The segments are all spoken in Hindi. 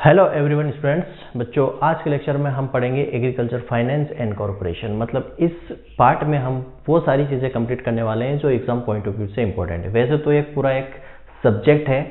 हेलो एवरीवन स्टूडेंट्स, बच्चों आज के लेक्चर में हम पढ़ेंगे एग्रीकल्चर फाइनेंस एंड कॉरपोरेशन। मतलब इस पार्ट में हम वो सारी चीज़ें कंप्लीट करने वाले हैं जो एग्जाम पॉइंट ऑफ व्यू से इंपॉर्टेंट है। वैसे तो एक पूरा एक सब्जेक्ट है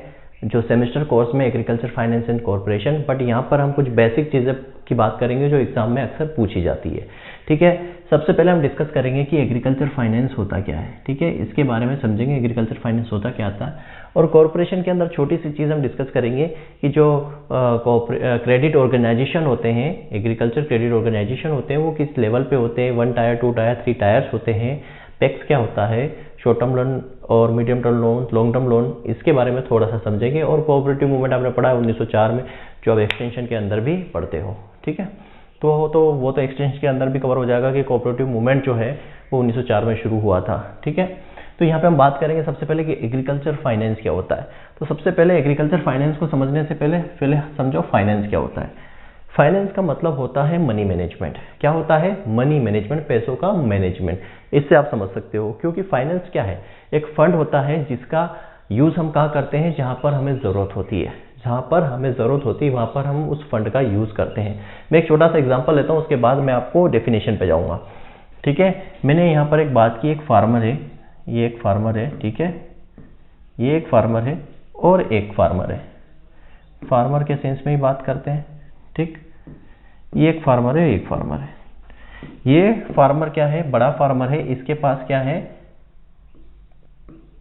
जो सेमेस्टर कोर्स में agriculture finance and corporation, but यहाँ पर हम कुछ बेसिक चीज़ें की बात करेंगे जो एग्जाम में अक्सर पूछी जाती है। ठीक है, सबसे पहले हम डिस्कस करेंगे कि एग्रीकल्चर फाइनेंस होता क्या है। ठीक है, इसके बारे में समझेंगे एग्रीकल्चर फाइनेंस होता क्या था। और कॉरपोरेशन के अंदर छोटी सी चीज़ हम डिस्कस करेंगे कि जो क्रेडिट ऑर्गेनाइजेशन होते हैं, एग्रीकल्चर क्रेडिट ऑर्गेनाइजेशन होते हैं, वो किस लेवल पे होते हैं। 1 टायर 2 टायर 3 टायर्स होते हैं। पैक्स क्या होता है, शॉर्ट टर्म लोन और medium term loan, long term loan, इसके बारे में थोड़ा सा समझेंगे। और कोऑपरेटिव मूवमेंट आपने पढ़ा है 1904 में, जो अब एक्सटेंशन के अंदर भी पढ़ते हो। ठीक है, तो वो तो एक्सटेंशन के अंदर भी कवर हो जाएगा कि कोऑपरेटिव मूवमेंट जो है वो 1904 में शुरू हुआ था। ठीक है, तो यहाँ पे हम बात करेंगे सबसे पहले कि एग्रीकल्चर फाइनेंस क्या होता है। तो सबसे पहले एग्रीकल्चर फाइनेंस को समझने से पहले समझो फाइनेंस क्या होता है। फाइनेंस का मतलब होता है मनी मैनेजमेंट। क्या होता है? मनी मैनेजमेंट, पैसों का मैनेजमेंट। इससे आप समझ सकते हो, क्योंकि फाइनेंस क्या है? एक फंड होता है जिसका यूज हम कहाँ करते हैं? जहाँ पर हमें ज़रूरत होती है। जहाँ पर हमें ज़रूरत होती है वहाँ पर हम उस फंड का यूज़ करते हैं। मैं एक छोटा सा एग्जांपल लेता हूँ, उसके बाद मैं आपको डेफिनेशन पे जाऊँगा। ठीक है, मैंने यहाँ पर एक बात की, एक फार्मर है, ये एक फार्मर है। ठीक है, ये एक फार्मर है और एक फार्मर है। फार्मर के सेंस में ही बात करते हैं। ठीक, ये एक फार्मर है, एक फार्मर है। ये फार्मर क्या है? बड़ा फार्मर है। इसके पास क्या है?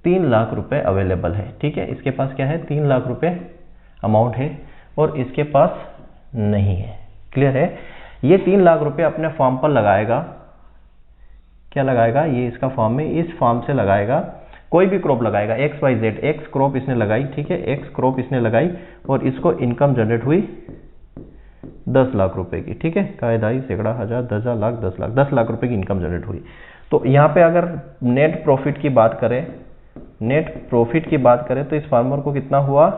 3 लाख रुपए अवेलेबल है। ठीक है, इसके पास क्या है? 3 लाख रुपए अमाउंट है और इसके पास नहीं है। क्लियर है? ये 3 लाख रुपए अपने फार्म पर लगाएगा। क्या लगाएगा? ये इसका फार्म में, इस फार्म से लगाएगा, कोई भी क्रॉप लगाएगा, XYZ, X क्रॉप इसने लगाई। ठीक है, X क्रॉप इसने लगाई और इसको इनकम जनरेट हुई 10 लाख रुपए की। ठीक है, कायदाई, सैकड़ा, हजार, 10,000, लाख, 10 लाख, 10 लाख रुपए की इनकम जनरेट हुई। तो यहाँ पे अगर नेट प्रॉफिट की बात करें, नेट प्रॉफिट की बात करें तो इस फार्मर को कितना हुआ?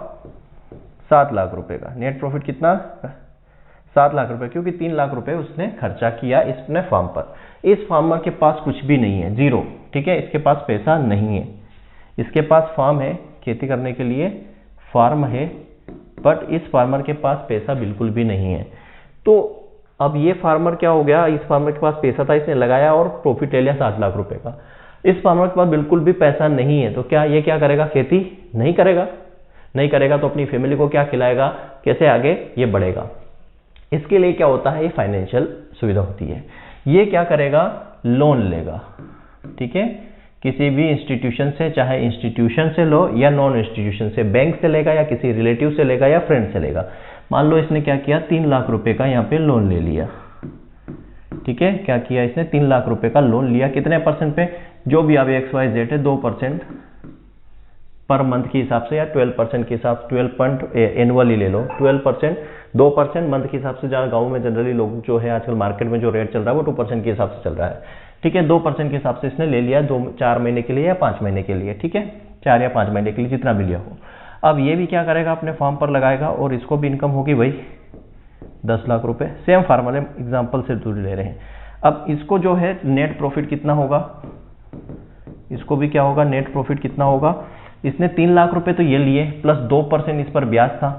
7 लाख रुपए का नेट प्रॉफिट। कितना? 7 लाख रुपए, क्योंकि 3 लाख रुपए उसने खर्चा किया इसने फार्म पर। इस फार्मर के पास कुछ भी नहीं है, जीरो। ठीक है, इसके पास पैसा नहीं है। इसके पास फार्म है, खेती करने के लिए फार्म है, बट इस फार्मर के पास पैसा बिल्कुल भी नहीं है। तो अब ये फार्मर क्या हो गया? इस फार्मर के पास पैसा था, इसने लगाया और प्रॉफिट ले लिया 7 लाख रुपए का। इस फार्मर के पास बिल्कुल भी पैसा नहीं है, तो क्या ये क्या करेगा? खेती नहीं करेगा। नहीं करेगा तो अपनी फैमिली को क्या खिलाएगा? कैसे आगे ये बढ़ेगा? इसके लिए क्या होता है? ये फाइनेंशियल सुविधा होती है। ये क्या करेगा? लोन लेगा। ठीक है, किसी भी इंस्टीट्यूशन से, चाहे इंस्टीट्यूशन से लो या नॉन इंस्टीट्यूशन से, बैंक से लेगा या किसी रिलेटिव से लेगा या फ्रेंड से लेगा। मान लो इसने क्या किया? 3 लाख रुपए का यहाँ पे लोन ले लिया। ठीक है, क्या किया इसने? 3 लाख रुपए का लोन लिया। कितने परसेंट पे? जो भी अब XYZ है, 2% पर मंथ के हिसाब से या 12% के हिसाब से, 12 एनुअली ले लो, 12%, 2% मंथ के हिसाब से। जहाँ गाँव में जनरली लोग जो है आजकल मार्केट में जो रेट चल रहा है वो 2% के हिसाब से चल रहा है। ठीक है, 2% के हिसाब से इसने ले लिया 4 महीने के लिए या 5 महीने के लिए। ठीक है, 4 या 5 महीने के लिए, जितना भी लिया हो। अब ये भी क्या करेगा? अपने फार्म पर लगाएगा और इसको भी इनकम होगी भाई 10 लाख रुपए। सेम फार्मर है, एग्जाम्पल से दूर ले रहे हैं। अब इसको जो है नेट प्रॉफिट कितना होगा? इसको भी क्या होगा? नेट प्रॉफिट कितना होगा? इसने 3 लाख रुपए तो ये लिए, प्लस 2% इस पर ब्याज था।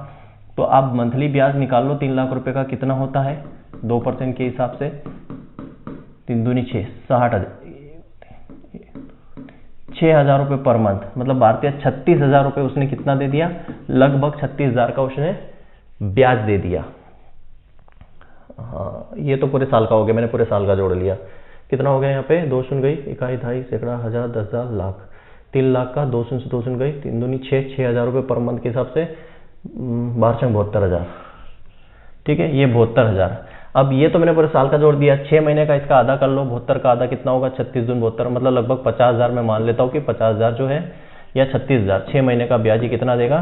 तो आप मंथली ब्याज निकाल लो 3 लाख रुपए का कितना होता है 2% के हिसाब से। 3 दूनी 6, 6,000 रुपये पर मंथ, मतलब भारतीय 36,000 रुपये उसने कितना दे दिया? लगभग 36,000 का उसने ब्याज दे दिया। हाँ, ये तो पूरे साल का हो गया, मैंने पूरे साल का जोड़ लिया। कितना हो गया यहाँ पे? 2 शून्य गई, इकाई, ढाई, सैकड़ा, हजार, 10,000, लाख। 3 लाख का 2 शून्य से 2 शून्य गई, 3 दूनी 6, 6,000 रुपये पर मंथ के हिसाब से 72,000। ठीक है, ये 72,000। अब ये तो मैंने पूरे साल का जोड़ दिया। 6 महीने का इसका आधा कर लो, 72 का आधा कितना होगा? 36 दूनी 72, मतलब लगभग 50,000। मैं मान लेता हूँ कि 50,000 जो है, या 36,000, 6 महीने का ब्याज ही कितना देगा?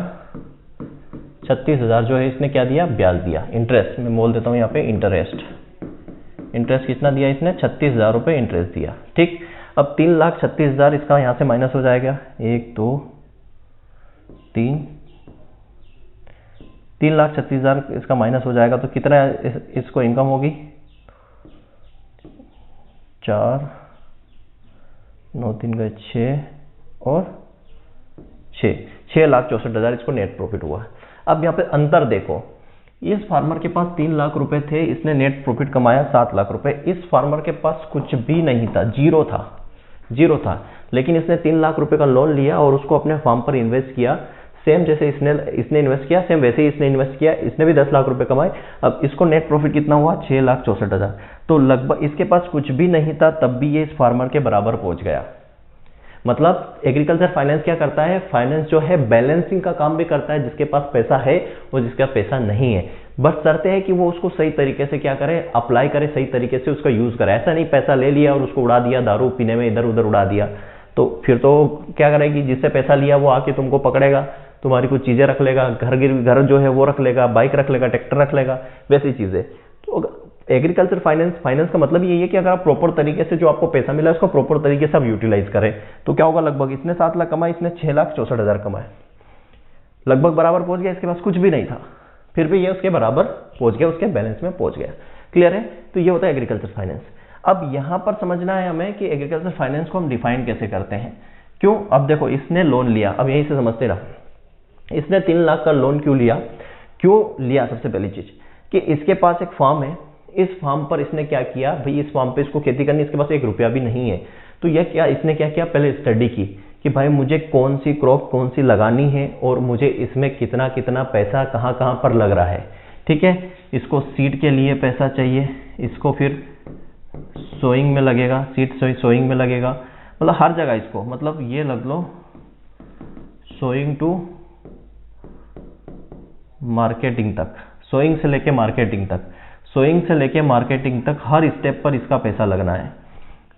36,000 जो है इसने क्या दिया? ब्याज दिया, इंटरेस्ट। मैं बोल देता हूँ यहाँ पे इंटरेस्ट। इंटरेस्ट कितना दिया इसने? 36,000 रुपये इंटरेस्ट दिया। ठीक, अब 3,36,000 इसका यहाँ से माइनस हो जाएगा। 1 2 3, 3,36,000 इसका माइनस हो जाएगा तो कितना इसको इनकम होगी? 4, 9 3 गए 6 और 6,64,000 इसको नेट प्रॉफिट हुआ। अब यहाँ पे अंतर देखो, इस फार्मर के पास 3 लाख रुपए थे, इसने नेट प्रॉफिट कमाया 7 लाख रुपए। इस फार्मर के पास कुछ भी नहीं था, जीरो था, लेकिन इसने 3 लाख रुपए का लोन लिया और उसको अपने फार्म पर इन्वेस्ट किया। सेम जैसे इसने इन्वेस्ट किया, सेम वैसे ही इसने इन्वेस्ट किया, इसने भी 10 लाख रुपए कमाए। अब इसको नेट प्रॉफिट कितना हुआ, 6,64,000। तो लगभग इसके पास कुछ भी नहीं था, तब भी ये इस फार्मर के बराबर पहुंच गया। मतलब एग्रीकल्चर फाइनेंस क्या करता है, फाइनेंस जो है बैलेंसिंग का काम भी करता है, जिसके पास पैसा है और जिसका पैसा नहीं है। बस शर्त है कि वो उसको सही तरीके से क्या करे, अप्लाई करे, सही तरीके से उसका यूज करे। ऐसा नहीं पैसा ले लिया और उसको उड़ा दिया, दारू पीने में इधर उधर उड़ा दिया, तो फिर तो क्या करेगी, जिससे पैसा लिया वो आके तुमको पकड़ेगा, तुम्हारी कुछ चीजें रख लेगा, घर जो है वो रख लेगा, बाइक रख लेगा, ट्रैक्टर रख लेगा, वैसी चीजें। तो एग्रीकल्चर फाइनेंस का मतलब यही है कि अगर आप प्रॉपर तरीके से जो आपको पैसा मिला है उसको प्रॉपर तरीके से आप यूटिलाइज करें, तो क्या होगा, लगभग इसने 7 लाख कमाए, इसने 6,64,000 कमाए, लगभग बराबर पहुंच गया। इसके पास कुछ भी नहीं था, फिर भी ये उसके बराबर पहुंच गया, उसके बैलेंस में पहुंच गया। क्लियर है? तो ये होता है एग्रीकल्चर फाइनेंस। अब यहां पर समझना है हमें कि एग्रीकल्चर फाइनेंस को हम डिफाइन कैसे करते हैं, क्यों। अब देखो, इसने लोन लिया, अब यहीं से समझते रहो, इसने 3 लाख का लोन क्यों लिया। सबसे पहली चीज कि इसके पास एक फार्म है, इस फार्म पर इसने क्या किया, भाई इस फार्म पे इसको खेती करनी, इसके पास 1 रुपया भी नहीं है। तो इसने क्या किया, पहले स्टडी की कि भाई मुझे कौन सी क्रॉप कौन सी लगानी है और मुझे इसमें कितना कितना पैसा कहाँ कहाँ पर लग रहा है। ठीक है, इसको सीड के लिए पैसा चाहिए, इसको फिर सोइंग में लगेगा, सोइंग में लगेगा, मतलब हर जगह इसको, मतलब ये लग लो सोइंग टू मार्केटिंग तक, सोइंग से लेके मार्केटिंग तक हर स्टेप पर इसका पैसा लगना है।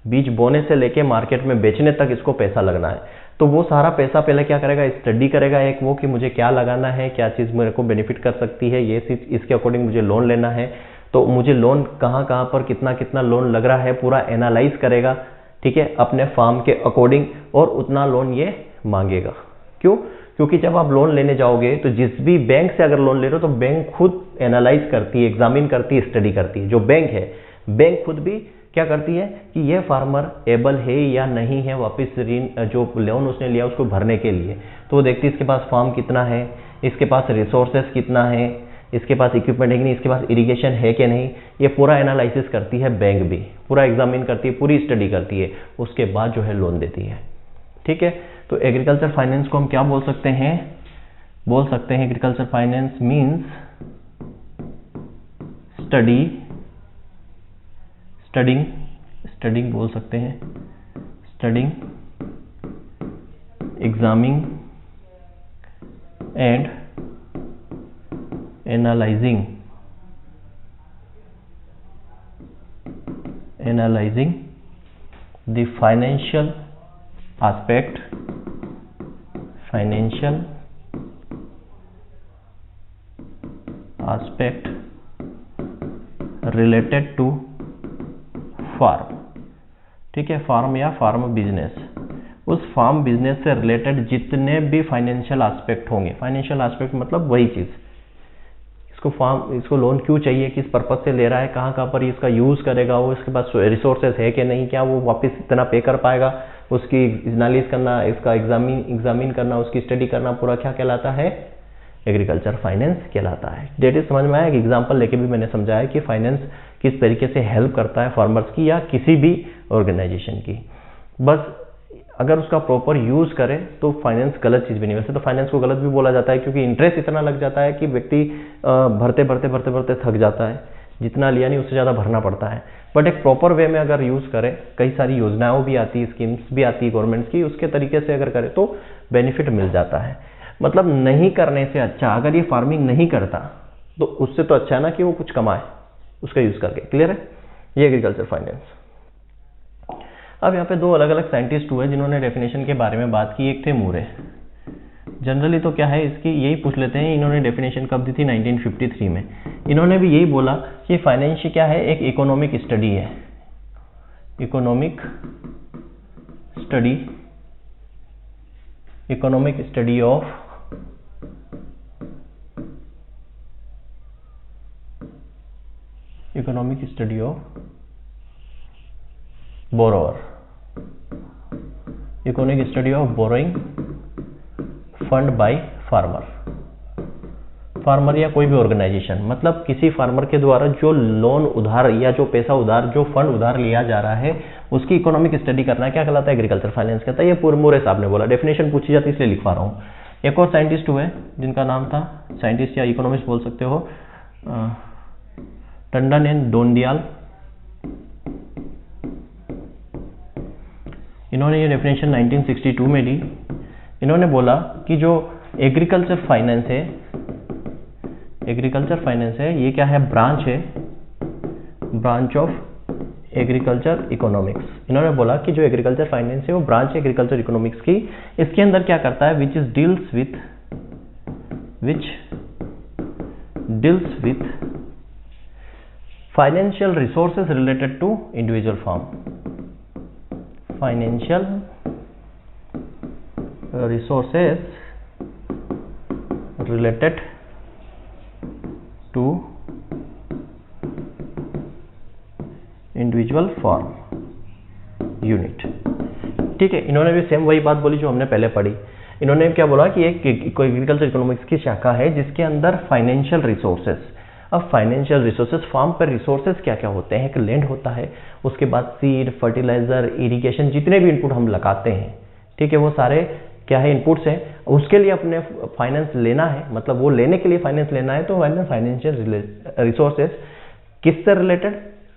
बीज बोने से लेके मार्केट में बेचने तक इसको पैसा लगना है। तो वो सारा पैसा पहले क्या करेगा, स्टडी करेगा, एक वो कि मुझे क्या लगाना है, क्या चीज़ मेरे को बेनिफिट कर सकती है, ये चीज़ इसके अकॉर्डिंग मुझे लोन लेना है, तो मुझे लोन कहाँ कहाँ पर कितना कितना लोन लग रहा है पूरा एनालाइज करेगा। ठीक है, अपने फार्म के अकॉर्डिंग, और उतना लोन ये मांगेगा। क्यों? क्योंकि जब आप लोन लेने जाओगे तो जिस भी बैंक से अगर लोन ले रहे हो तो बैंक खुद एनालाइज करती है, एग्जामिन करती है, स्टडी करती है। जो बैंक है, बैंक खुद भी क्या करती है कि ये फार्मर एबल है या नहीं है वापस ऋण जो लोन उसने लिया उसको भरने के लिए। तो वो देखती है इसके पास फार्म कितना है, इसके पास रिसोर्सेस कितना है, इसके पास इक्विपमेंट है कि नहीं, इसके पास इरिगेशन है कि नहीं, ये पूरा एनालिसिस करती है बैंक भी, पूरा एग्जामिन करती है, पूरी स्टडी करती है, उसके बाद जो है लोन देती है। ठीक है, तो एग्रीकल्चर फाइनेंस को हम क्या बोल सकते हैं, एग्रीकल्चर फाइनेंस मीन्स स्टडिंग बोल सकते हैं, studying, examining and analysing the financial aspect related to farm। ठीक है, फार्म या फार्म बिजनेस, उस फार्म बिजनेस से रिलेटेड जितने भी फाइनेंशियल एस्पेक्ट होंगे, फाइनेंशियल एस्पेक्ट मतलब वही चीज, इसको लोन क्यों चाहिए, किस पर्पज से ले रहा है, कहाँ कहाँ पर इसका यूज करेगा, वो इसके पास रिसोर्सेज है कि नहीं, क्या वो वापस इतना पे कर पाएगा, उसकी एनालिसिस करना, इसका एग्जामिन करना, उसकी स्टडी करना, पूरा क्या कहलाता है, एग्रीकल्चर फाइनेंस कहलाता है। डेट इज समझ में आया, एग्जांपल लेके भी मैंने समझाया कि फाइनेंस किस तरीके से हेल्प करता है फार्मर्स की या किसी भी ऑर्गेनाइजेशन की। बस अगर उसका प्रॉपर यूज करे तो फाइनेंस गलत चीज भी नहीं। वैसे तो फाइनेंस को गलत भी बोला जाता है क्योंकि इंटरेस्ट इतना लग जाता है कि व्यक्ति भरते थक जाता है, जितना लिया नहीं उससे ज़्यादा भरना पड़ता है। बट एक प्रॉपर वे में अगर यूज़ करें, कई सारी योजनाओं भी आती है, स्कीम्स भी आती है गवर्नमेंट की, उसके तरीके से अगर करें तो बेनिफिट मिल जाता है। मतलब नहीं करने से अच्छा, अगर ये फार्मिंग नहीं करता तो उससे तो अच्छा है ना कि वो कुछ कमाए उसका यूज़ करके। क्लियर है, ये एग्रीकल्चर फाइनेंस। अब यहाँ पे 2 अलग अलग साइंटिस्ट हुए जिन्होंने डेफिनेशन के बारे में बात की। एक थे मूरे। जनरली तो क्या है, इसकी यही पूछ लेते हैं, इन्होंने डेफिनेशन कब दी थी, 1953 में। इन्होंने भी यही बोला कि फाइनेंस क्या है, एक इकोनॉमिक स्टडी है, economic study of borrower, economic study of borrowing fund by farmer. Farmer या कोई भी ऑर्गेनाइजेशन, मतलब किसी फार्मर के द्वारा जो लोन उधार या जो पैसा उधार, जो फंड उधार लिया जा रहा है उसकी इकोनॉमिक स्टडी करना क्या कहलाता है? एग्रीकल्चर फाइनेंस कहता है। ये पूरे मोरे साहब ने बोला, डेफिनेशन पूछी जाती है इसलिए लिखवा रहा हूँ। एक और साइंटिस्ट हुए जिनका नाम था, साइंटिस्ट या इकोनॉमिस्ट बोल सकते हो, टंडन एंड डोंडियाल। इन्होंने ये डेफिनेशन 1962 में दी। इन्होंने बोला कि जो एग्रीकल्चर फाइनेंस है, एग्रीकल्चर फाइनेंस है, ये क्या है? ब्रांच है, ब्रांच ऑफ एग्रीकल्चर इकोनॉमिक्स। इन्होंने बोला कि जो एग्रीकल्चर फाइनेंस है वो ब्रांच है एग्रीकल्चर इकोनॉमिक्स की। इसके अंदर क्या करता है? Which deals with financial resources related to individual farm, financial resources related to individual farm unit. ठीक है, इन्होंने भी सेम वही बात बोली जो हमने पहले पढ़ी। इन्होंने क्या बोला कि एक एग्रीकल्चर इकोनॉमिक्स की शाखा है जिसके अंदर फाइनेंशियल रिसोर्सेज, अब फाइनेंशियल रिसोर्सेज, फार्म पर रिसोर्सेज क्या क्या होते हैं? एक लैंड होता है, उसके बाद सीड, फर्टिलाइजर, इरिगेशन, जितने भी इनपुट हम लगाते हैं, ठीक है, वो सारे क्या है? इनपुट्स हैं। उसके लिए अपने फाइनेंस लेना है, मतलब वो लेने के लिए फाइनेंस लेना है, तो फाइनेंशियल रिसोर्सेज किससे रिलेटेड?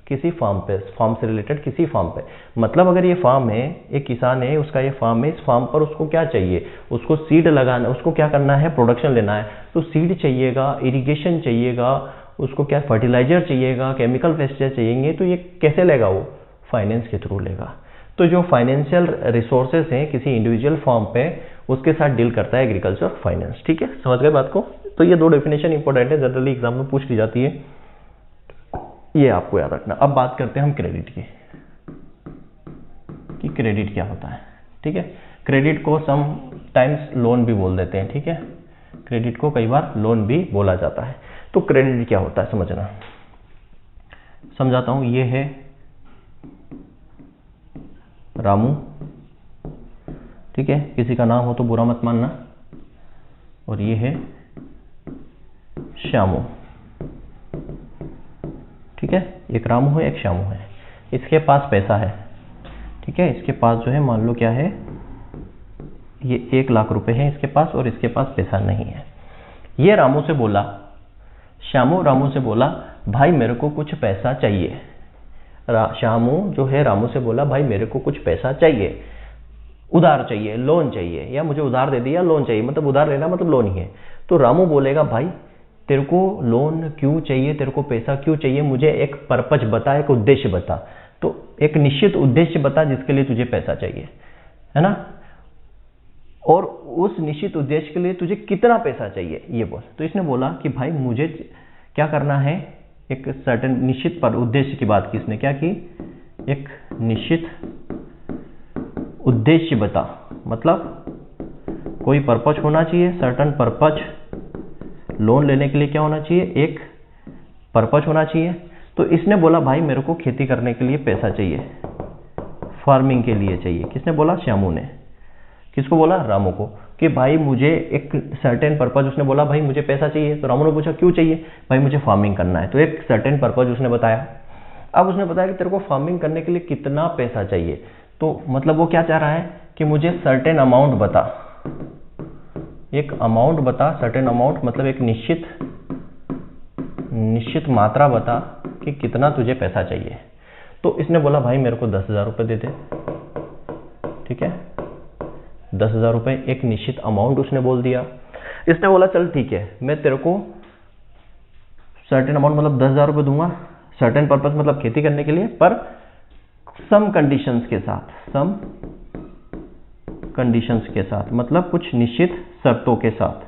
किसी फार्म पे, फार्म से रिलेटेड किसी फार्म पे। मतलब अगर ये फार्म है, एक किसान है, उसका ये फार्म है, इस फार्म पर उसको क्या चाहिए? उसको सीड लगाना, उसको क्या करना है? प्रोडक्शन लेना है, तो सीड चाहिएगा, इरिगेशन चाहिएगा, उसको क्या फर्टिलाइजर चाहिएगा, केमिकल पेस्टिसाइड चाहिए, तो ये कैसे लेगा? वो फाइनेंस के थ्रू लेगा। तो जो फाइनेंशियल रिसोर्सेज हैं किसी इंडिविजुअल फॉर्म पे, उसके साथ डील करता है एग्रीकल्चर फाइनेंस। ठीक है, समझ गए बात को? तो ये दो डेफिनेशन इंपॉर्टेंट है, जनरली एग्जाम में पूछ ली जाती है, ये आपको याद रखना। अब बात करते हैं हम क्रेडिट की, कि क्रेडिट क्या होता है। ठीक है, क्रेडिट को सम टाइम्स लोन भी बोल देते हैं। ठीक है, क्रेडिट को कई बार लोन भी बोला जाता है। तो क्रेडिट क्या होता है समझना, समझाता हूं। ये है रामू, ठीक है, किसी का नाम हो तो बुरा मत मानना, और ये है श्यामू। ठीक है, एक रामू है, एक श्यामू है, इसके पास पैसा है। ठीक है, इसके पास जो है मान लो क्या है, ये 1 लाख रुपए है इसके पास, और इसके पास पैसा नहीं है। ये रामू से बोला, श्यामू रामू से बोला भाई मेरे को कुछ पैसा चाहिए। श्यामू जो है रामू से बोला भाई मेरे को कुछ पैसा चाहिए, उधार चाहिए, लोन चाहिए, या मुझे उधार दे दिया, लोन चाहिए, मतलब उधार लेना मतलब लोन ही है। तो रामू बोलेगा भाई तेरे को लोन क्यों चाहिए, तेरे को पैसा क्यों चाहिए, मुझे एक पर्पज बता, एक उद्देश्य बता। तो एक निश्चित उद्देश्य बता जिसके लिए तुझे पैसा चाहिए, है ना, और उस निश्चित उद्देश्य के लिए तुझे कितना पैसा चाहिए ये बोल। तो इसने बोला कि भाई मुझे क्या करना है, एक सर्टेन निश्चित पर उद्देश्य की बात की इसने, क्या की, एक निश्चित उद्देश्य बता, मतलब कोई पर्पज होना चाहिए, सर्टन पर्पज। लोन लेने के लिए क्या होना चाहिए, एक पर्पज होना चाहिए। तो इसने बोला भाई मेरे को खेती करने के लिए पैसा चाहिए, फार्मिंग के लिए चाहिए। किसने बोला, श्यामू ने। किसको बोला, रामू को, कि भाई मुझे एक सर्टेन पर्पज, उसने बोला भाई मुझे पैसा चाहिए। तो रामू ने पूछा क्यों चाहिए, भाई मुझे फार्मिंग करना है। तो एक सर्टेन पर्पज उसने बताया। अब उसने बताया कि तेरे को फार्मिंग करने के लिए कितना पैसा चाहिए, तो मतलब वो क्या चाह रहा है कि मुझे सर्टेन अमाउंट बता, एक अमाउंट बता, सर्टेन अमाउंट मतलब एक निश्चित मात्रा बता कि कितना तुझे पैसा चाहिए। तो इसने बोला भाई मेरे को 10,000 रुपये दे दे। ठीक है, 10,000 रुपये एक निश्चित अमाउंट उसने बोल दिया। इसने बोला चल ठीक है, मैं तेरे को सर्टेन अमाउंट मतलब 10,000 रुपये दूंगा, सर्टेन पर्पज मतलब खेती करने के लिए, पर सम कंडीशंस के साथ, सम कंडीशंस के साथ, मतलब कुछ निश्चित शर्तों के साथ,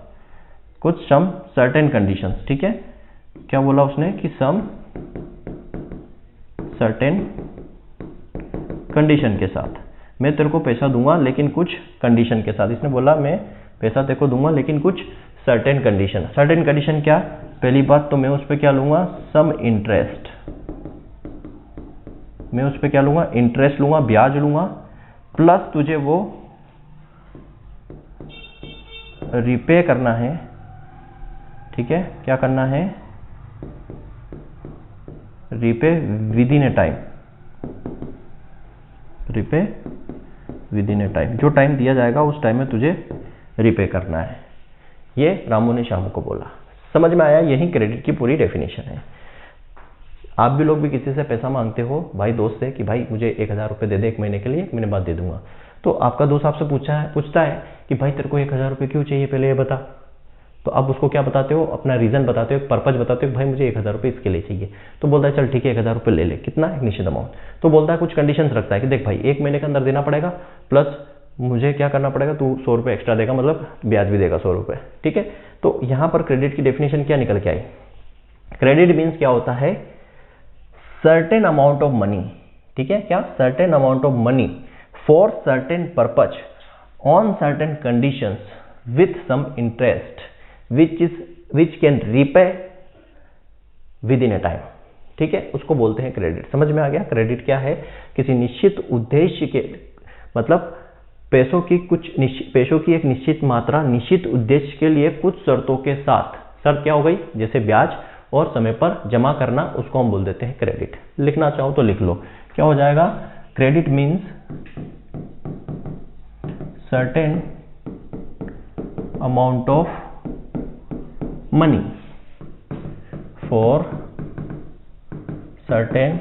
कुछ सम सर्टेन कंडीशंस। ठीक है, क्या बोला उसने कि सम सर्टेन कंडीशन के साथ मैं तेरे को पैसा दूंगा, लेकिन कुछ कंडीशन के साथ। इसने बोला मैं पैसा तेरे को दूंगा लेकिन कुछ सर्टेन कंडीशन। सर्टेन कंडीशन क्या, पहली बात तो मैं उस पर क्या लूंगा, सम इंटरेस्ट। मैं उस पर क्या लूंगा, इंटरेस्ट लूंगा, ब्याज लूंगा, प्लस तुझे वो रिपे करना है, ठीक है, क्या करना है, repay within a time, repay within a time, जो टाइम दिया जाएगा उस टाइम में तुझे रीपे करना है। ये रामू ने श्यामू को बोला। समझ में आया? यही क्रेडिट की पूरी डेफिनेशन है। आप भी लोग भी किसी से पैसा मांगते हो भाई दोस्त से कि भाई मुझे 1000 रुपये दे दे 1 महीने के लिए, 1 महीने बाद दे दूंगा, तो आपका दोस्त आपसे पूछता है कि भाई तेरे को 1000 रुपये क्यों चाहिए, पहले ये बता। तो आप उसको क्या बताते हो, अपना रीजन बताते हो, एक पर्पज बताते हो, भाई मुझे 1000 रुपये इसके लिए चाहिए। तो बोलता है चल ठीक है 1000 रुपये ले ले, कितना, एक निश्चित अमाउंट। तो बोलता है कुछ कंडीशंस रखता है कि देख भाई 1 महीने के अंदर देना पड़ेगा, प्लस मुझे क्या करना पड़ेगा, तू 100 रुपये एक्स्ट्रा देगा, मतलब ब्याज भी देगा 100 रुपये, ठीक है। तो यहाँ पर क्रेडिट की डेफिनेशन क्या निकल के आई, क्रेडिट मीन्स क्या होता है, सर्टेन अमाउंट ऑफ मनी, ठीक है, क्या, certain amount of money for certain purpose on certain conditions with some interest which can repay within a time, ठीक है, उसको बोलते हैं क्रेडिट। समझ में आ गया? क्रेडिट क्या है, किसी निश्चित उद्देश्य के, मतलब पैसों की एक निश्चित मात्रा निश्चित उद्देश्य के लिए कुछ शर्तों के साथ, शर्त क्या हो गई, जैसे ब्याज और समय पर जमा करना, उसको हम बोल देते हैं क्रेडिट। लिखना चाहो तो लिख लो, क्या हो जाएगा, credit means certain amount of money for certain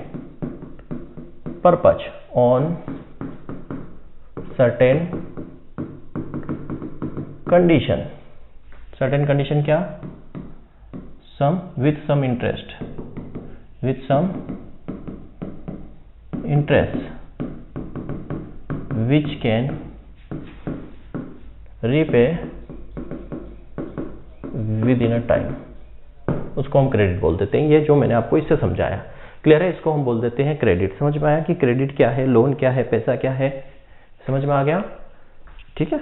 purpose on certain condition. Certain condition क्या, sum with some interest, with some interest which can repay within a time, उसको हम क्रेडिट बोल देते हैं। ये जो मैंने आपको इससे समझाया क्लियर है, इसको हम बोल देते हैं क्रेडिट। समझ में आया कि क्रेडिट क्या है, लोन क्या है, पैसा क्या है, समझ में आ गया? ठीक है,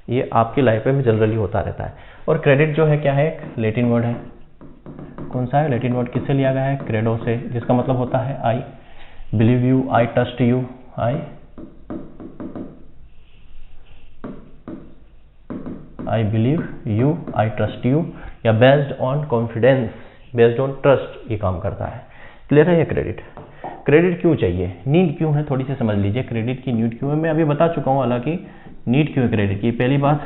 ये आपकी लाइफ में जनरली होता रहता है। और क्रेडिट जो है क्या है, एक लैटिन वर्ड है। कौन सा है लैटिन वर्ड, किससे लिया गया है, क्रेडो से, जिसका मतलब होता है I believe you, I trust you, I believe you, I trust you, या based on confidence, based on trust ये काम करता है। क्लियर है ये क्रेडिट? क्रेडिट क्यों चाहिए, नीड क्यों है, थोड़ी सी समझ लीजिए क्रेडिट की नीड क्यों है। मैं अभी बता चुका हूँ हालांकि नीड क्यों है क्रेडिट की। पहली बात,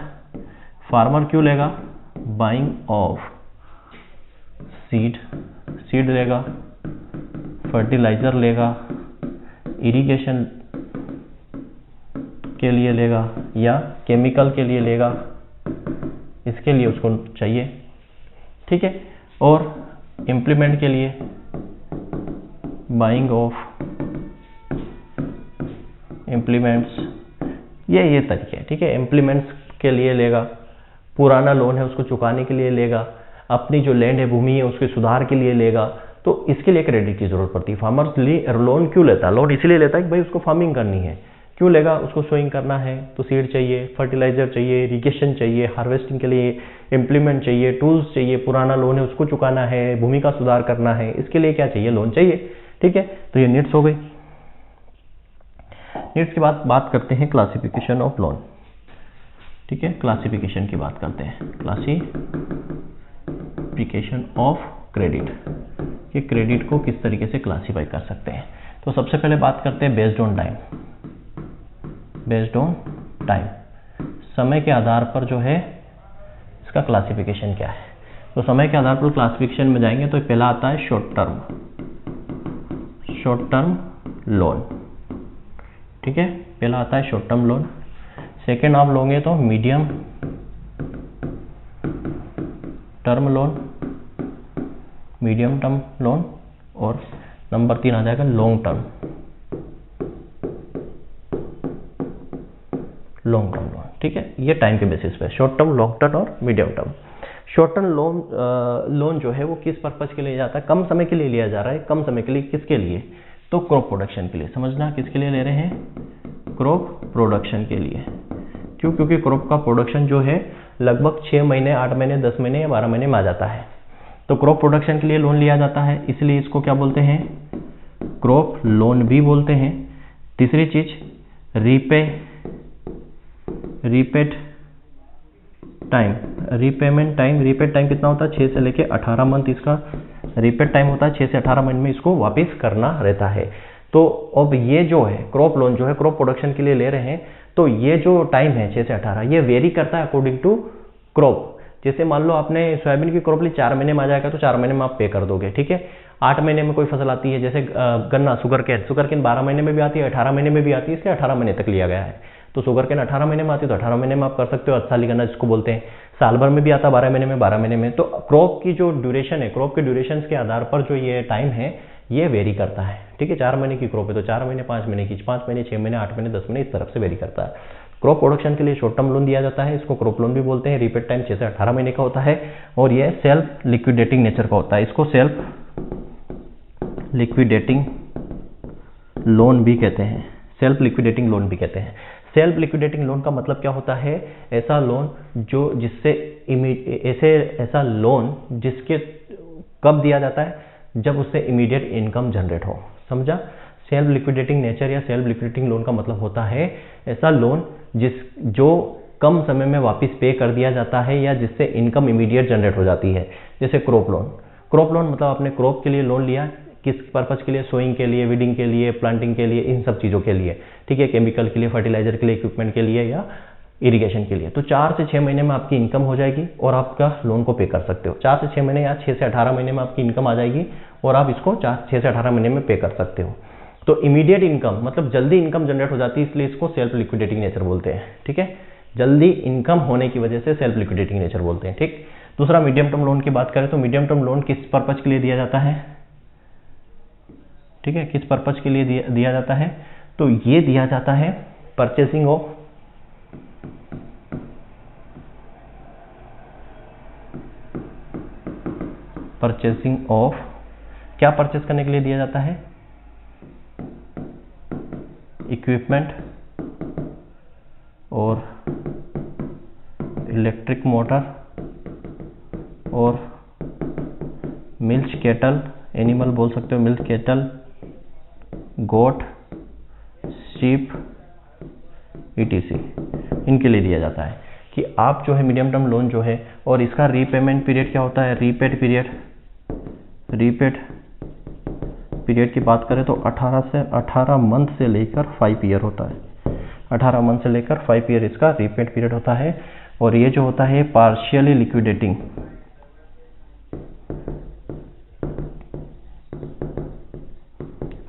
फार्मर क्यों लेगा, बाइंग ऑफ सीड लेगा, फर्टिलाइजर लेगा, इरिगेशन के लिए लेगा या केमिकल के लिए लेगा, इसके लिए उसको चाहिए, ठीक है। और इम्प्लीमेंट के लिए बाइंग ऑफ इम्प्लीमेंट्स, ये तरीके हैं, ठीक है। इम्प्लीमेंट्स के लिए लेगा, पुराना लोन है उसको चुकाने के लिए लेगा, अपनी जो लैंड है, भूमि है, उसके सुधार के लिए लेगा, तो इसके लिए क्रेडिट की जरूरत पड़ती है। फार्मर लोन क्यों लेता है, लोन इसलिए लेता है कि भाई उसको फार्मिंग करनी है। क्यों लेगा, उसको सोइंग करना है तो सीड चाहिए, फर्टिलाइजर चाहिए, इरिगेशन चाहिए, हार्वेस्टिंग के लिए इम्प्लीमेंट चाहिए, टूल्स चाहिए, पुराना लोन है उसको चुकाना है, भूमि का सुधार करना है, इसके लिए क्या चाहिए, लोन चाहिए, ठीक है। तो ये नीड्स हो गई। नीड्स के बाद बात करते हैं क्लासिफिकेशन ऑफ लोन, ठीक है। क्लासिफिकेशन की बात करते हैं, क्लासिफिकेशन ऑफ क्रेडिट, कि क्रेडिट को किस तरीके से क्लासीफाई कर सकते हैं। तो सबसे पहले बात करते हैं based on time. Based on time, समय के आधार पर जो है इसका क्लासिफिकेशन क्या है। तो समय के आधार पर क्लासिफिकेशन में जाएंगे तो पहला आता है शॉर्ट टर्म लोन, ठीक है। पहला आता है शॉर्ट टर्म लोन। सेकेंड आप लोगे तो मीडियम टर्म लोन, और नंबर 3 आ जाएगा लॉन्ग टर्म लोन, ठीक है। ये टाइम के बेसिस पे शॉर्ट टर्म, लॉन्ग टर्म और medium term. Short term loan जो है वो किस पर्पज के लिए जाता है, कम समय के लिए लिया जा रहा है। कम समय के लिए किसके लिए, तो क्रॉप प्रोडक्शन के लिए। समझना किसके लिए ले रहे हैं, क्रॉप प्रोडक्शन के लिए। क्यों, क्योंकि क्रॉप का प्रोडक्शन जो है लगभग 6 महीने, 8 महीने, 10 महीने या 12 महीने में आ जाता है। तो क्रॉप प्रोडक्शन के लिए लोन लिया जाता है, इसलिए इसको क्या बोलते हैं, क्रॉप लोन भी बोलते हैं। तीसरी चीज repaid time, repayment time, repaid time कितना होता है 6 से लेके 18 मंथ इसका रीपेड टाइम होता है, 6 से 18 महीने में इसको वापस करना रहता है। तो अब ये जो है क्रॉप लोन जो है क्रॉप प्रोडक्शन के लिए ले रहे हैं, तो ये जो टाइम है 6 से 18 ये वेरी करता है अकॉर्डिंग टू क्रॉप। जैसे मान लो आपने सोयाबीन की क्रॉप ली 4 महीने में आ जाएगा तो 4 महीने में आप पे कर दोगे, ठीक है। 8 महीने में कोई फसल आती है जैसे गन्ना, शुगर केन 12 महीने में भी आती है, 18 महीने में भी आती है, इसलिए 18 महीने तक लिया गया है। तो शुगर केन 18 महीने में आती है तो 18 महीने में आप कर सकते हो। अच्छाली गन्ना जिसको बोलते हैं साल भर में भी आता है, 12 महीने में 12 महीने में। तो क्रॉप की जो ड्यूरेशन है, क्रॉप के ड्यूरेशन के आधार पर जो ये टाइम है ये वेरी करता है, ठीक है। 4 महीने की क्रॉप है तो 4 महीने, 5 महीने की 5 महीने, 6 महीने, 8 महीने, 10 महीने, इस तरफ से वेरी करता है। क्रॉप प्रोडक्शन के लिए शॉर्ट टर्म लोन दिया जाता है, इसको क्रॉप लोन भी बोलते हैं। रीपेड टाइम 6 से 18 महीने का होता है और ये सेल्फ लिक्विडेटिंग नेचर का होता है। इसको सेल्फ लिक्विडेटिंग लोन भी कहते हैं, सेल्फ लिक्विडेटिंग लोन भी कहते हैं। सेल्फ लिक्विडेटिंग लोन का मतलब क्या होता है? ऐसा लोन जो जिससे ऐसा लोन जिसके कब दिया जाता है? जब उससे इमीडिएट इनकम जनरेट हो। समझा? सेल्फ लिक्विडेटिंग नेचर या सेल्फ लिक्विडेटिंग लोन का मतलब होता है ऐसा लोन जो कम समय में वापस पे कर दिया जाता है या जिससे इनकम इमीडिएट जनरेट हो जाती है। जैसे क्रॉप लोन, क्रॉप लोन मतलब आपने क्रॉप के लिए लोन लिया, किस पर्पज के लिए? सोइंग के लिए, वीडिंग के लिए, प्लांटिंग के लिए, इन सब चीज़ों के लिए, ठीक है। केमिकल के लिए, फर्टिलाइजर के लिए, इक्विपमेंट के लिए या इरिगेशन के लिए। तो 4 से 6 महीने में आपकी इनकम हो जाएगी और आपका लोन को पे कर सकते हो। 4 से 6 महीने या 6 से 18 महीने में आपकी इनकम आ जाएगी और आप इसको 6 से 18 महीने में पे कर सकते हो। तो इमीडिएट इनकम मतलब जल्दी इनकम जनरेट हो जाती है, इसलिए इसको सेल्फ लिक्विडेटिंग नेचर बोलते हैं, ठीक है। जल्दी इनकम होने की वजह से सेल्फ लिक्विडेटिंग नेचर बोलते हैं, ठीक। दूसरा मीडियम टर्म लोन की बात करें तो मीडियम टर्म लोन किस पर्पज के लिए दिया जाता है? ठीक है, किस पर्पज के लिए दिया जाता है? तो ये दिया जाता है परचेसिंग ऑफ क्या परचेस करने के लिए दिया जाता है? इक्विपमेंट और इलेक्ट्रिक मोटर और मिल्क कैटल, एनिमल बोल सकते हो, मिल्क कैटल, गोट, शीप, ईटीसी, इनके लिए दिया जाता है कि आप जो है मीडियम टर्म लोन जो है और इसका रीपेमेंट पीरियड क्या होता है? रीपेड पीरियड की बात करें तो 18 मंथ से लेकर 5 ईयर होता है। 18 मंथ से लेकर 5 ईयर इसका रीपेड पीरियड होता है। और ये जो होता है पार्शियली लिक्विडेटिंग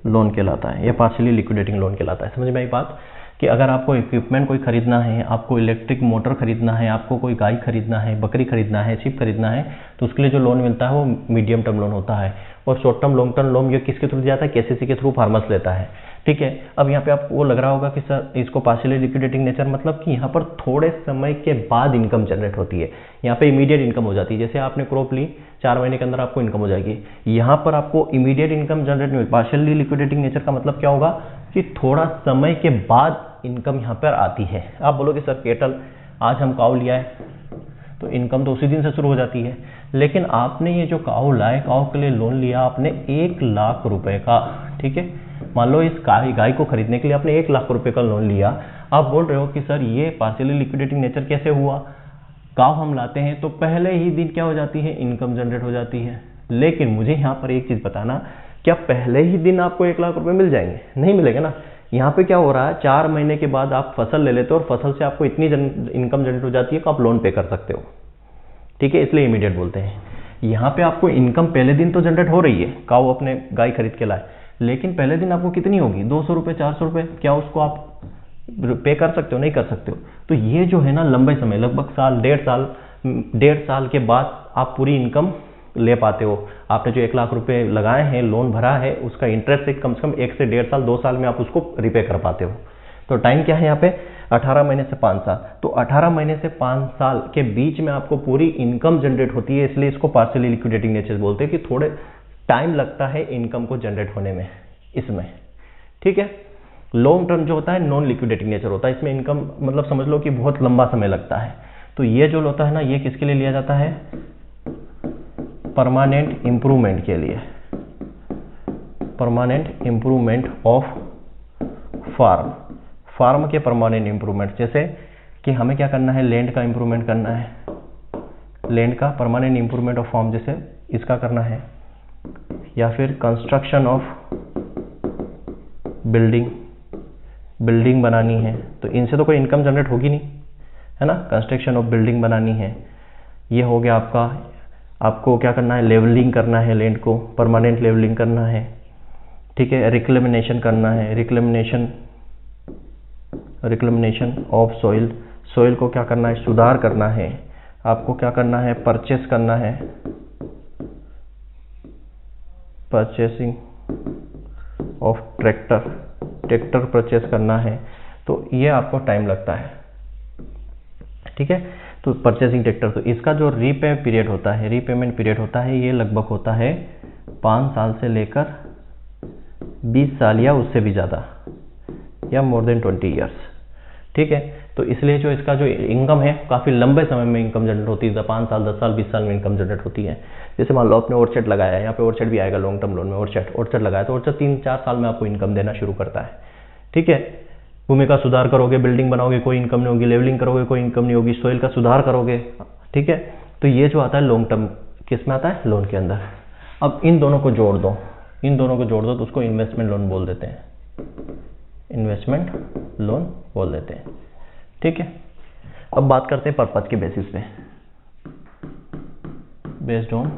लोन कहलाता है, ये पार्शियली लिक्विडेटिंग लोन कहलाता है। समझ में आई बात? कि अगर आपको इक्विपमेंट कोई खरीदना है, आपको इलेक्ट्रिक मोटर खरीदना है, आपको कोई गाय खरीदना है, बकरी खरीदना है, शिप खरीदना है, तो उसके लिए जो लोन मिलता है वो मीडियम टर्म लोन होता है। और short term long term loan ये किसके थ्रू दिया जाता है? केसीसी के थ्रू फार्मर्स लेता है, ठीक है। अब यहाँ पे आपको लग रहा होगा कि सर इसको पार्शियली लिक्विडेटिंग नेचर मतलब कि यहाँ पर थोड़े समय के बाद इनकम जनरेट होती है, यहाँ पे इमीडिएट इनकम हो जाती है। जैसे आपने क्रॉप ली, 4 महीने के अंदर आपको इनकम हो जाएगी, यहाँ पर आपको इमीडिएट इनकम जनरेट नहीं होगी। पार्शियली लिक्विडेटिंग नेचर का मतलब क्या होगा कि थोड़ा समय के बाद इनकम यहाँ पर आती है। आप बोलोगे सर केटल, आज हम काऊ लिया है तो इनकम तो उसी दिन से शुरू हो जाती है, लेकिन आपने ये जो काऊ लाए, काऊ के लिए लोन लिया आपने 1 लाख रुपए का, ठीक है। मान लो इस गाय को खरीदने के लिए आपने 1 लाख रुपए का लोन लिया। आप बोल रहे हो कि सर ये पार्शियली लिक्विडेटिंग नेचर कैसे हुआ? काऊ हम लाते हैं तो पहले ही दिन क्या हो जाती है? इनकम जनरेट हो जाती है। लेकिन मुझे यहाँ पर एक चीज़ बताना, क्या पहले ही दिन आपको 1 लाख रुपए मिल जाएंगे? नहीं मिलेगा ना। यहाँ पे क्या हो रहा है, 4 महीने के बाद आप फसल ले लेते हो और फसल से आपको इतनी इनकम जनरेट हो जाती है कि आप लोन पे कर सकते हो, ठीक है। इसलिए इमीडिएट बोलते हैं। यहाँ पे आपको इनकम पहले दिन तो जनरेट हो रही है, काऊ अपने गाय खरीद के लाए, लेकिन पहले दिन आपको कितनी होगी? 200 रुपये, 400 रुपये। क्या उसको आप पे कर सकते हो? नहीं कर सकते हो। तो ये जो है ना लंबे समय, लगभग साल, 1.5 साल के बाद आप पूरी इनकम ले पाते हो। आपने जो 1 लाख रुपए लगाए हैं, लोन भरा है, उसका इंटरेस्ट से कम 1 से 1.5 साल, 2 साल में आप उसको रिपे कर पाते हो। तो टाइम क्या है यहाँ पे? 18 महीने से 5 साल। तो 18 महीने से 5 साल के बीच में आपको पूरी इनकम जनरेट होती है, इसलिए इसको पार्शियली लिक्विडेटिंग नेचर बोलते हैं कि थोड़े टाइम लगता है इनकम को जनरेट होने में इसमें, ठीक है। लॉन्ग टर्म जो होता है नॉन लिक्विडेटिंग नेचर होता है, इसमें इनकम मतलब समझ लो कि बहुत लंबा समय लगता है। तो ये जो होता है ना, ये किसके लिए लिया जाता है? परमानेंट इंप्रूवमेंट के लिए, परमानेंट इंप्रूवमेंट ऑफ फार्म के परमानेंट इंप्रूवमेंट। जैसे कि हमें क्या करना है? लैंड का इंप्रूवमेंट करना है, लैंड का परमानेंट इंप्रूवमेंट ऑफ फार्म, जैसे इसका करना है, या फिर कंस्ट्रक्शन ऑफ बिल्डिंग बनानी है, तो इनसे तो कोई इनकम जनरेट होगी नहीं, है ना। कंस्ट्रक्शन ऑफ बिल्डिंग बनानी है, ये हो गया आपका। आपको क्या करना है, लेवलिंग करना है, लैंड को परमानेंट लेवलिंग करना है, ठीक है। रिक्लेमिनेशन करना है, रिक्लेमिनेशन ऑफ सॉइल को क्या करना है, सुधार करना है। आपको क्या करना है, परचेस करना है, परचेसिंग ऑफ ट्रैक्टर परचेस करना है, तो ये आपको टाइम लगता है, ठीक है। तो परचेसिंग ट्रैक्टर, तो इसका जो रीपेमेंट पीरियड होता है, ये लगभग होता है 5 साल से लेकर 20 साल या उससे भी ज़्यादा, या मोर देन 20 ईयर्स, ठीक है। तो इसलिए जो इसका जो इनकम है काफ़ी लंबे समय में इनकम जनरेट होती है, 5 साल 10 साल 20 साल में इनकम जनरेट होती है। जैसे मान लो आपने ओरचेट लगाया है, यहाँ पे ओरचेट भी आएगा लॉन्ग टर्म लोन में, ओरचेट लगाया तो ओरचेट 3-4 साल में आपको इनकम देना शुरू करता है, ठीक है। भूमि का सुधार करोगे, बिल्डिंग बनाओगे, कोई इनकम नहीं होगी, लेवलिंग करोगे, कोई इनकम नहीं होगी, सॉइल का सुधार करोगे, ठीक है। तो ये जो आता है लॉन्ग टर्म, किस में आता है, लोन के अंदर। अब इन दोनों को जोड़ दो, तो उसको इन्वेस्टमेंट लोन बोल देते हैं, ठीक है। अब बात करते हैं पर्पज के बेसिस पे, बेस्ड ऑन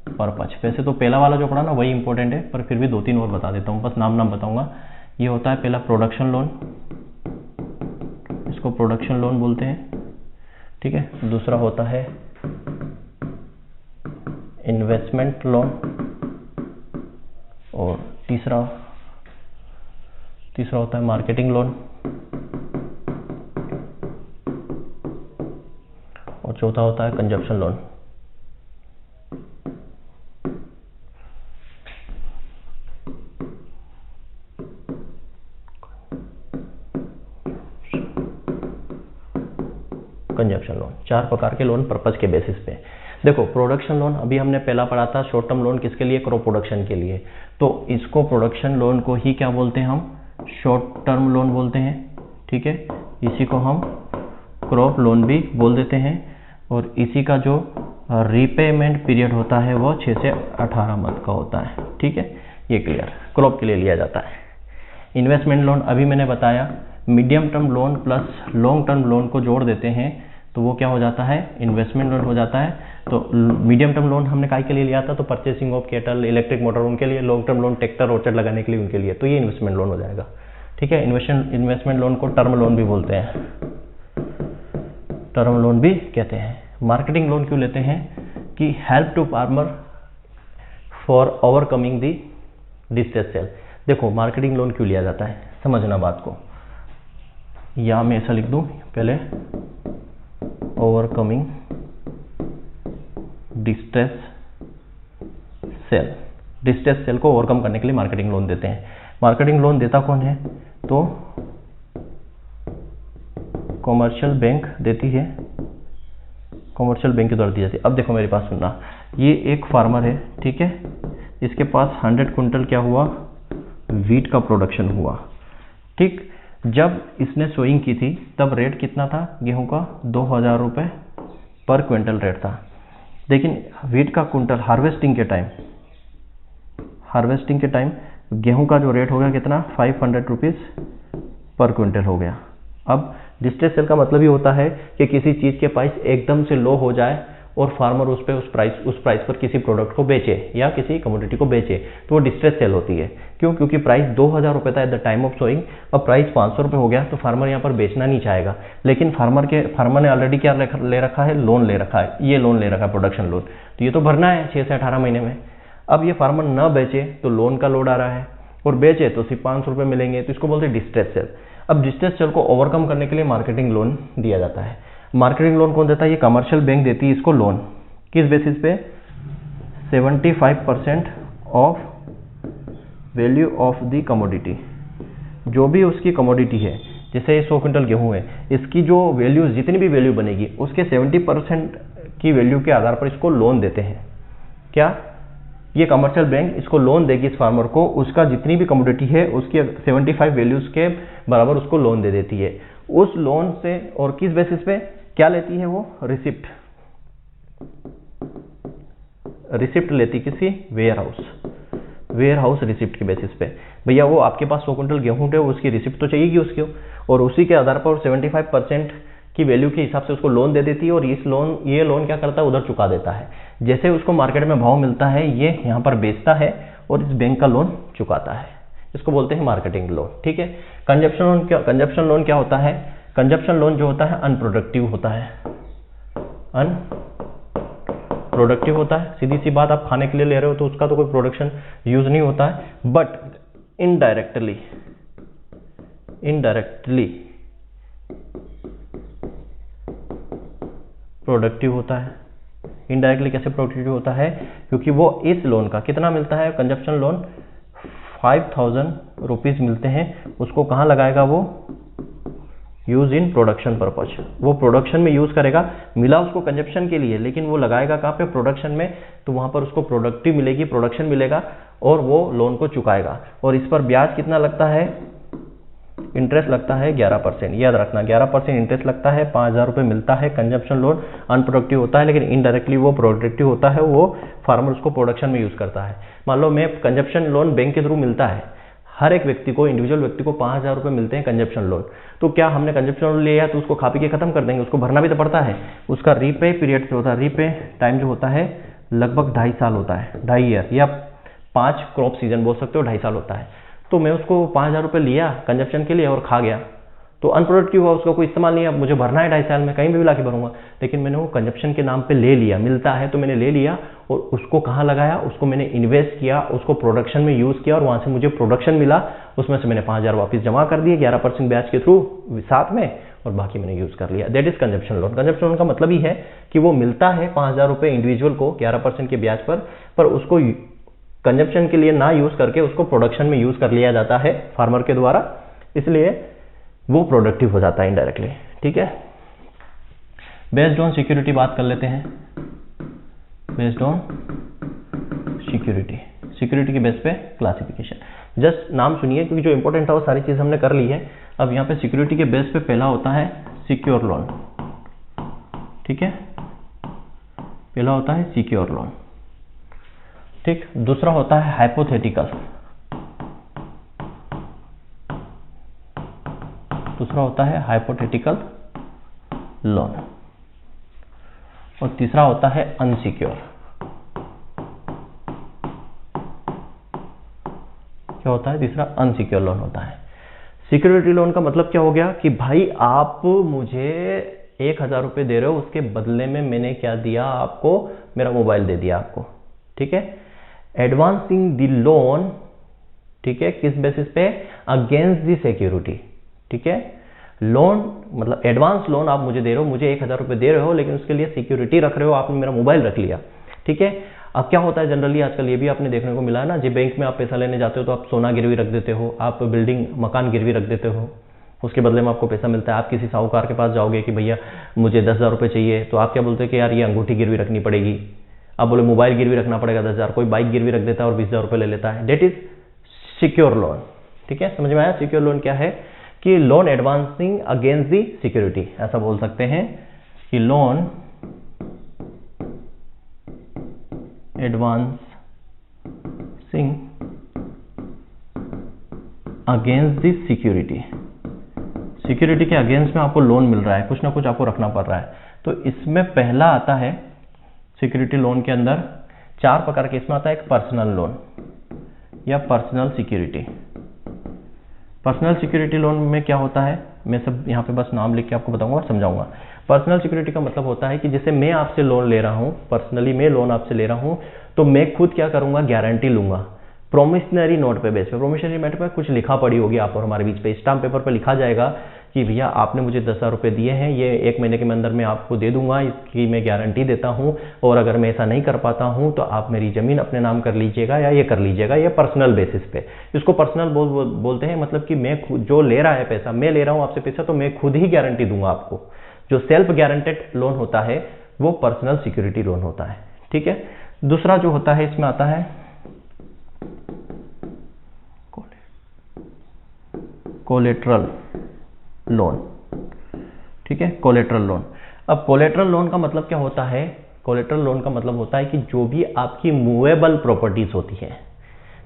पर्पज। वैसे तो पहला वाला जो पढ़ा ना वही इंपॉर्टेंट है, पर फिर भी 2-3 और बता देता हूँ, बस नाम बताऊंगा। ये होता है पहला प्रोडक्शन लोन, इसको प्रोडक्शन लोन बोलते हैं, ठीक है। दूसरा होता है इन्वेस्टमेंट लोन, और तीसरा होता है मार्केटिंग लोन, और चौथा होता है कंजप्शन लोन। कंजप्शन लोन, 4 प्रकार के लोन पर्पज के बेसिस पे। देखो प्रोडक्शन लोन अभी हमने पहला पढ़ा था, शॉर्ट टर्म लोन किसके लिए, क्रॉप प्रोडक्शन के लिए। तो इसको प्रोडक्शन लोन को ही क्या बोलते हैं हम, शॉर्ट टर्म लोन बोलते हैं, ठीक है। इसी को हम क्रॉप लोन भी बोल देते हैं, और इसी का जो रीपेमेंट पीरियड होता है वो 6 से 18 मंथ का होता है, ठीक है। ये क्लियर, क्रॉप के लिए लिया जाता है। इन्वेस्टमेंट लोन अभी मैंने बताया, medium term loan plus long term loan को जोड़ देते हैं तो वो क्या हो जाता है, इन्वेस्टमेंट लोन हो जाता है। तो मीडियम टर्म लोन हमने काय के लिए लिया था, तो purchasing of cattle, electric motor, उनके लिए। लॉन्ग टर्म लोन ट्रैक्टर ओरचेट लगाने के लिए, उनके लिए। तो ये इन्वेस्टमेंट लोन हो जाएगा, ठीक है। इन्वेस्टमेंट लोन को टर्म लोन भी बोलते हैं, टर्म लोन भी कहते हैं। मार्केटिंग लोन क्यों लेते हैं, कि help to farmer for overcoming the distress sale. देखो मार्केटिंग लोन क्यों लिया जाता है, समझना बात को। या मैं ऐसा लिख दूं पहले, ओवरकमिंग डिस्ट्रेस सेल को ओवरकम करने के लिए मार्केटिंग लोन देते हैं। मार्केटिंग लोन देता कौन है, तो कॉमर्शियल बैंक देती है, कॉमर्शियल बैंक के द्वारा दी जाती है। अब देखो मेरे पास सुनना, ये एक फार्मर है, ठीक है। इसके पास 100 क्विंटल क्या हुआ, वीट का प्रोडक्शन हुआ, ठीक। जब इसने सोइंग की थी तब रेट कितना था गेहूं का, 2000 रुपये पर क्विंटल रेट था। लेकिन वीट का क्विंटल हार्वेस्टिंग के टाइम गेहूं का जो रेट हो गया कितना, 500 रुपीज़ पर क्विंटल हो गया। अब डिस्ट्रेस सेल का मतलब ये होता है कि किसी चीज़ के प्राइस एकदम से लो हो जाए और फार्मर उस प्राइस पर किसी प्रोडक्ट को बेचे या किसी कमोडिटी को बेचे, तो वो डिस्ट्रेस सेल होती है। क्यों, क्योंकि प्राइस 2000 रुपये था at the time of sowing, अब प्राइस 500 रुपये हो गया, तो फार्मर यहाँ पर बेचना नहीं चाहेगा। लेकिन फार्मर ने ऑलरेडी क्या ले रखा है, लोन ले रखा है, ये लोन ले रखा है प्रोडक्शन लोन, तो ये तो भरना है 6 से 18 महीने में। अब ये फार्मर न बेचे तो लोन का लोड आ रहा है, और बेचे तो सिर्फ 500 रुपये मिलेंगे, तो इसको बोलते हैं डिस्ट्रेस सेल। अब डिस्ट्रेस सेल को ओवरकम करने के लिए मार्केटिंग लोन दिया जाता है। मार्केटिंग लोन कौन देता है, ये कमर्शियल बैंक देती है इसको लोन। किस बेसिस पे, 75% of value of the commodity, जो भी उसकी कमोडिटी है, जैसे 100 क्विंटल गेहूं है, इसकी जो वैल्यू, जितनी भी वैल्यू बनेगी उसके 70% की वैल्यू के आधार पर इसको लोन देते हैं। क्या, ये कमर्शियल बैंक इसको लोन देगी इस फार्मर को, उसका जितनी भी कमोडिटी है उसकी 75 वैल्यूज के बराबर उसको लोन दे देती है। उस लोन से, और किस बेसिस पे क्या लेती है वो, रिसिप्ट, रिसिप्ट लेती किसी वेयर हाउस रिसिप्ट के बेसिस पे। भैया वो आपके पास 100 क्विंटल गेहूं है, उसकी रिसिप्ट तो चाहिएगी उसको, और उसी के आधार पर 75% की वैल्यू के हिसाब से उसको लोन दे देती है, और ये लोन क्या करता है, उधर चुका देता है। जैसे उसको मार्केट में भाव मिलता है, ये यहाँ पर बेचता है और इस बैंक का लोन चुकाता है। इसको बोलते हैं मार्केटिंग लोन। ठीक है। कंजप्शन लोन क्या होता है? कंजप्शन लोन जो होता है अनप्रोडक्टिव होता है, अनप्रोडक्टिव होता है। सीधी सी बात, आप खाने के लिए ले रहे हो तो उसका तो कोई प्रोडक्शन यूज नहीं होता है, बट इनडायरेक्टली प्रोडक्टिव होता है। इनडायरेक्टली कैसे प्रोडक्टिव होता है? क्योंकि वो इस लोन का कितना मिलता है, कंजप्शन लोन 5000 रुपीज मिलते हैं, उसको कहाँ लगाएगा वो? Use in production purpose. वो प्रोडक्शन में यूज करेगा, मिला उसको कंजप्शन के लिए, लेकिन वो लगाएगा कहाँ पे? प्रोडक्शन में। तो वहां पर उसको प्रोडक्टिव मिलेगी, प्रोडक्शन मिलेगा, और वो लोन को चुकाएगा। और इस पर ब्याज कितना लगता है? इंटरेस्ट लगता है 11%। याद रखना, 11% इंटरेस्ट लगता है। 5000 रुपये मिलता है। कंजप्शन लोन अनप्रोडक्टिव होता है, लेकिन इनडायरेक्टली वो प्रोडक्टिव होता है, वो फार्मर उसको प्रोडक्शन में यूज करता है। मान लो मैं कंजप्शन लोन बैंक के थ्रू मिलता है, हर एक व्यक्ति को, इंडिविजुअल व्यक्ति को 5000 रुपये मिलते हैं कंजप्शन लोन। तो क्या हमने कंजप्शन लोन लिया तो उसको खा पी के खत्म कर देंगे? उसको भरना भी तो पड़ता है। उसका रीपे पीरियड से होता है, रीपे टाइम जो होता है लगभग 2.5 साल होता है, 2.5 ईयर, या 5 क्रॉप सीजन बोल सकते हो, 2.5 साल होता है। तो मैं उसको 5000 रुपये लिया कंजप्शन के लिए और खा गया, तो अनप्रोडक्टिव हुआ, उसका कोई इस्तेमाल नहीं है। अब मुझे भरना है 2.5 साल में, कहीं भी ला के भरूंगा, लेकिन मैंने वो कंजप्शन के नाम पे ले लिया, मिलता है तो मैंने ले लिया, और उसको कहाँ लगाया? उसको मैंने इन्वेस्ट किया, उसको प्रोडक्शन में यूज किया, और वहां से मुझे प्रोडक्शन मिला, उसमें से मैंने 5000 वापस जमा कर दिए 11% ब्याज के थ्रू साथ में, और बाकी मैंने यूज कर लिया। That is consumption loan. Consumption loan का मतलब ही है कि वो मिलता है 5000 रुपये इंडिविजुअल को 11% के ब्याज पर उसको कंजप्शन के लिए ना यूज करके उसको प्रोडक्शन में यूज कर लिया जाता है फार्मर के द्वारा, इसलिए वो प्रोडक्टिव हो जाता है इनडायरेक्टली। ठीक है। बेस्ड ऑन सिक्योरिटी बात कर लेते हैं। बेस्ड ऑन सिक्योरिटी के बेस पे क्लासिफिकेशन। जस्ट नाम सुनिए, क्योंकि जो इंपॉर्टेंट था वो सारी चीज हमने कर ली है। अब यहाँ पे सिक्योरिटी के बेस पे पहला होता है सिक्योर लोन। ठीक है, पहला होता है सिक्योर लोन। ठीक। दूसरा होता है हाइपोथेटिकल। लोन। और तीसरा होता है अनसिक्योर। क्या होता है तीसरा? अनसिक्योर लोन होता है। सिक्योरिटी लोन का मतलब क्या हो गया कि भाई आप मुझे 1000 रुपये दे रहे हो, उसके बदले में मैंने क्या दिया आपको? मेरा मोबाइल दे दिया आपको। ठीक है। एडवांसिंग द लोन, ठीक है, किस बेसिस पे? Against the security. ठीक है। लोन मतलब एडवांस लोन आप मुझे दे रहे हो, मुझे 1000 रुपये दे रहे हो, लेकिन उसके लिए सिक्योरिटी रख रहे हो, आपने मेरा मोबाइल रख लिया। ठीक है। अब क्या होता है जनरली आजकल ये भी आपने देखने को मिला है ना, जो बैंक में आप पैसा लेने जाते हो तो आप सोना गिरवी रख देते हो, आप बिल्डिंग मकान गिरवी रख देते हो, उसके बदले में आपको पैसा मिलता है। आप किसी साहूकार के पास जाओगे कि भैया मुझे 10,000 रुपये चाहिए, तो आप क्या बोलते हैं कि यार ये अंगूठी गिरवी रखनी पड़ेगी। आप बोले मोबाइल गिरवी रखना पड़ेगा 10,000, कोई बाइक गिरवी रख देता है और 20,000 रुपये ले लेता है। Debt is secure loan. ठीक है, समझ में आया? सिक्योर लोन क्या है कि loan advancing against the security, ऐसा बोल सकते हैं कि loan advancing against the security. Security के अगेंस्ट में आपको लोन मिल रहा है, कुछ ना कुछ आपको रखना पड़ रहा है। तो इसमें पहला आता है सिक्योरिटी लोन के अंदर 4 प्रकार के, इसमें आता है एक पर्सनल लोन या personal security. Personal security loan में क्या होता है, मैं सब यहाँ पे बस नाम लिख के आपको बताऊंगा, समझाऊंगा। पर्सनल सिक्योरिटी का मतलब होता है कि जैसे मैं आपसे लोन ले रहा हूँ, पर्सनली मैं लोन आपसे ले रहा हूँ, तो मैं खुद क्या करूंगा? गारंटी लूंगा प्रोमिशनरी नोट पे बेस पे। प्रोमिशनरी नोट पे कुछ लिखा पड़ी होगी आप और हमारे बीच पे, स्टाम्प पेपर पे लिखा जाएगा कि भैया आपने मुझे 10,000 रुपये दिए हैं, ये 1 महीने के अंदर मैं आपको दे दूंगा, इसकी मैं गारंटी देता हूं, और अगर मैं ऐसा नहीं कर पाता हूं तो आप मेरी जमीन अपने नाम कर लीजिएगा या ये कर लीजिएगा। ये पर्सनल बेसिस पे, इसको पर्सनल बोलते हैं। मतलब कि मैं खुद जो ले रहा है पैसा, मैं ले रहा हूं आपसे पैसा, तो मैं खुद ही गारंटी दूंगा आपको। जो सेल्फ गारंटेड लोन होता है वो पर्सनल सिक्योरिटी लोन होता है। ठीक है। दूसरा जो होता है इसमें आता है कोलेटरल लोन। ठीक है, कोलेटरल लोन। अब कोलेटरल लोन का मतलब क्या होता है कोलेटरल लोन का मतलब होता है कि जो भी आपकी मूवेबल प्रॉपर्टीज होती है,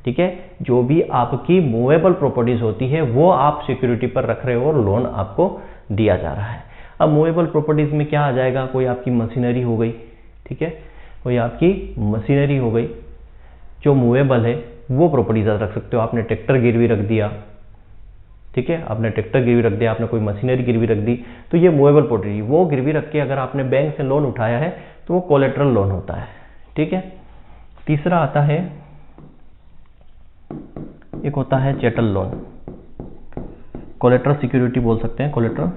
ठीक है, जो भी आपकी मूवेबल प्रॉपर्टीज होती है वो आप सिक्योरिटी पर रख रहे हो और लोन आपको दिया जा रहा है। अब मूवेबल प्रॉपर्टीज में क्या आ जाएगा, कोई आपकी मशीनरी हो गई, ठीक है, कोई आपकी मशीनरी हो गई जो मूवेबल है, वो प्रॉपर्टीज आप रख सकते हो। आपने ट्रैक्टर गिरवी रख दिया, ठीक है, आपने ट्रैक्टर गिरवी रख दिया, आपने कोई मशीनरी गिरवी रख दी, तो ये मूवेबल प्रॉपर्टी, वो गिरवी रख के अगर आपने बैंक से लोन उठाया है तो वो कोलेटरल लोन होता है, ठीक है। तीसरा आता है, एक होता है चैटल लोन, कोलेटरल सिक्योरिटी बोल सकते हैं, कोलेटरल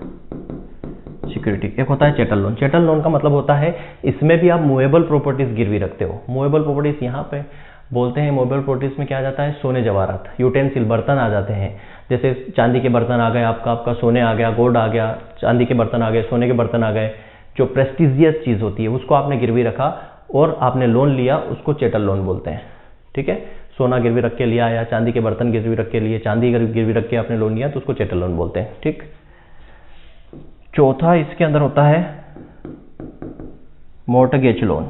सिक्योरिटी। एक होता है चैटल लोन। चैटल लोन का मतलब होता है इसमें भी आप मूवेबल प्रॉपर्टीज गिरवी रखते हो। मूवेबल प्रॉपर्टीज यहाँ पे बोलते हैं, मूवेबल प्रॉपर्टीज में क्या आ जाता है, सोने जवाहरात, यूटेंसिल, बर्तन आ जाते हैं। जैसे चांदी के बर्तन आ गए, आपका सोने आ गया, गोल्ड आ गया, चांदी के बर्तन आ गए, सोने के बर्तन आ गए, जो प्रेस्टिजियस चीज होती है उसको आपने गिरवी रखा और आपने लोन लिया, उसको चैटल लोन बोलते हैं, ठीक है। सोना गिरवी रख के लिया या चांदी के बर्तन गिरवी रख के लिए, चांदी गिरवी रख के आपने लोन लिया तो उसको चैटल लोन बोलते हैं, ठीक। चौथा इसके अंदर होता है मॉर्टगेज लोन।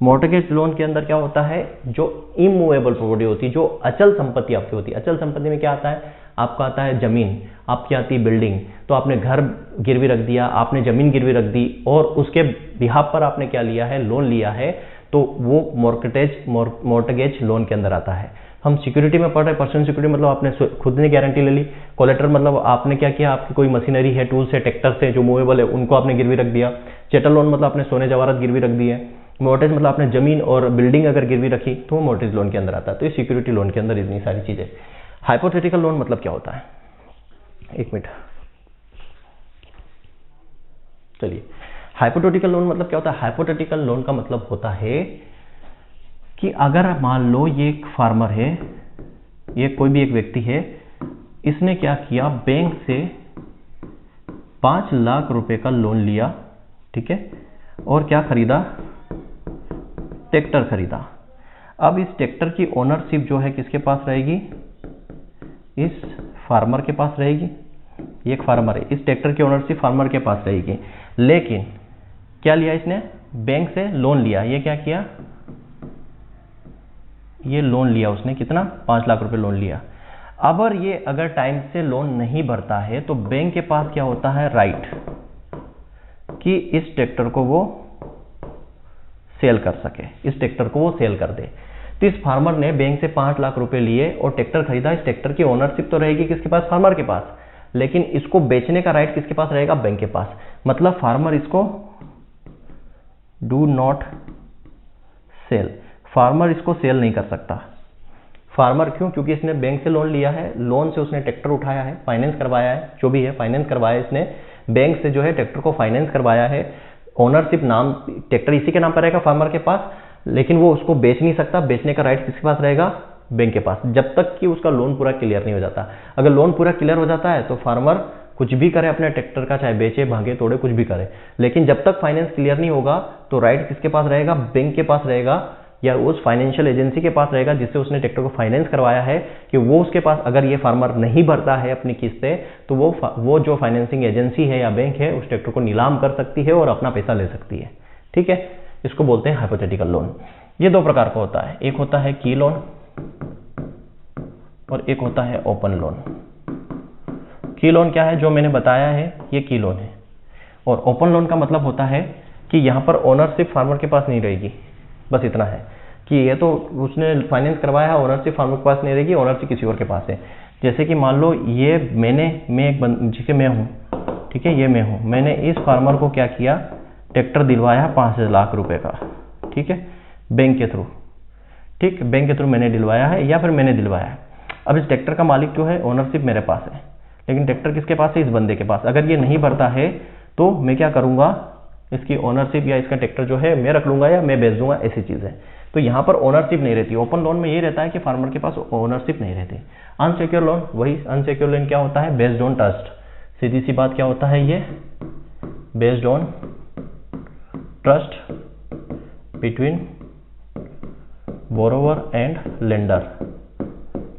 मॉर्टगेज लोन के अंदर क्या होता है, जो इमूवेबल प्रॉपर्टी होती है, जो अचल संपत्ति आपकी होती है। अचल संपत्ति में क्या आता है, आपका आता है जमीन, आपकी आती है बिल्डिंग। तो आपने घर गिरवी रख दिया, आपने जमीन गिरवी रख दी और उसके बिहाफ पर आपने क्या लिया है, लोन लिया है, तो वो मॉर्टगेज लोन के अंदर आता है। हम सिक्योरिटी में पढ़ रहे, पर्सनल सिक्योरिटी मतलब आपने खुद ने गारंटी ले ली। कोलेटरल मतलब आपने क्या किया, आपकी कोई मशीनरी है, टूल्स है, ट्रैक्टर से जो मूवेबल है उनको आपने गिरवी रख दिया। चैटल लोन मतलब आपने सोने जवाहरात गिरवी रख दिए। मॉर्टगेज मतलब आपने जमीन और बिल्डिंग अगर गिरवी रखी तो वो मॉर्टगेज लोन के अंदर आता है। तो ये सिक्योरिटी लोन के अंदर इतनी सारी चीजें। हाइपोथेटिकल लोन मतलब क्या होता है, एक मिनट, चलिए। हाइपोथेटिकल लोन मतलब क्या होता है, हाइपोथेटिकल लोन का मतलब होता है कि अगर मान लो ये एक फार्मर है, ये कोई भी एक व्यक्ति है, इसने क्या किया, बैंक से 5 लाख रुपए का लोन लिया, ठीक है, और क्या खरीदा, ट्रैक्टर खरीदा। अब इस ट्रैक्टर की ओनरशिप जो है किसके पास रहेगी, इस फार्मर के पास रहेगी। ये एक फार्मर है, इस ट्रैक्टर की ओनरशिप फार्मर के पास रहेगी। लेकिन क्या लिया इसने, बैंक से लोन लिया। ये क्या किया, ये लोन लिया उसने, कितना, 5 लाख रुपए लोन लिया। अब ये अगर टाइम से लोन नहीं भरता है तो बैंक के पास क्या होता है, राइट कि इस ट्रैक्टर को वो सेल कर सके, इस ट्रैक्टर को वो सेल कर दे। तो इस फार्मर ने बैंक से 5 लाख रुपए लिए और ट्रैक्टर खरीदा। इस ट्रैक्टर की ओनरशिप तो रहेगी किसके पास, फार्मर के पास, लेकिन इसको बेचने का राइट किसके पास रहेगा, बैंक के पास। मतलब फार्मर इसको डू नॉट सेल, फार्मर इसको सेल नहीं कर सकता। फार्मर क्यों, क्योंकि इसने बैंक से लोन लिया है, लोन से उसने ट्रैक्टर उठाया है, फाइनेंस करवाया है, जो भी है फाइनेंस करवाया है इसने, बैंक से जो है ट्रैक्टर को फाइनेंस करवाया है। ओनरशिप नाम, ट्रैक्टर इसी के नाम पर रहेगा फार्मर के पास, लेकिन वो उसको बेच नहीं सकता। बेचने का राइट किसके पास रहेगा, बैंक के पास, जब तक कि उसका लोन पूरा क्लियर नहीं हो जाता। अगर लोन पूरा क्लियर हो जाता है तो फार्मर कुछ भी करे अपने ट्रैक्टर का, चाहे बेचे, भागे, तोड़े, कुछ भी करे। लेकिन जब तक फाइनेंस क्लियर नहीं होगा तो राइट किसके पास रहेगा, बैंक के पास रहेगा, या उस फाइनेंशियल एजेंसी के पास रहेगा जिससे उसने ट्रैक्टर को फाइनेंस करवाया है, कि वो उसके पास, अगर ये फार्मर नहीं भरता है अपनी किस्तें तो वो जो फाइनेंसिंग एजेंसी है या बैंक है उस ट्रैक्टर को नीलाम कर सकती है और अपना पैसा ले सकती है, ठीक है। इसको बोलते हैं हाइपोथेटिकल लोन। ये दो प्रकार का होता है, एक होता है की लोन और एक होता है ओपन लोन। की लोन क्या है, जो मैंने बताया है ये की लोन है। और ओपन लोन का मतलब होता है कि यहाँ पर ओनरशिप फार्मर के पास नहीं रहेगी, बस इतना है कि ये तो उसने फाइनेंस करवाया है, ओनरशिप फार्मर के पास नहीं रहेगी, ओनरशिप किसी और के पास है। जैसे कि मान लो ये मैं एक जिसे मैं हूँ, ठीक है, ये मैं हूँ, मैंने इस फार्मर को क्या किया, ट्रैक्टर दिलवाया 5 लाख रुपए का, ठीक है, बैंक के थ्रू, ठीक, बैंक के थ्रू मैंने दिलवाया है या फिर मैंने दिलवाया है। अब इस ट्रैक्टर का मालिक जो है, ओनरशिप मेरे पास है, लेकिन ट्रैक्टर किसके पास है, इस बंदे के पास। अगर ये नहीं भरता है तो मैं क्या करूंगा, इसकी ओनरशिप या इसका ट्रैक्टर जो है मैं रख लूंगा या मैं बेच दूंगा, ऐसी चीज है। तो यहाँ पर ओनरशिप नहीं रहती। ओपन लोन में ये रहता है कि फार्मर के पास ओनरशिप नहीं रहती। अनसिक्योर लोन, वही अनसिक्योर लोन क्या होता है, बेस्ड ऑन ट्रस्ट। सीधी सी बात क्या होता है, ये based on trust between borrower and lender.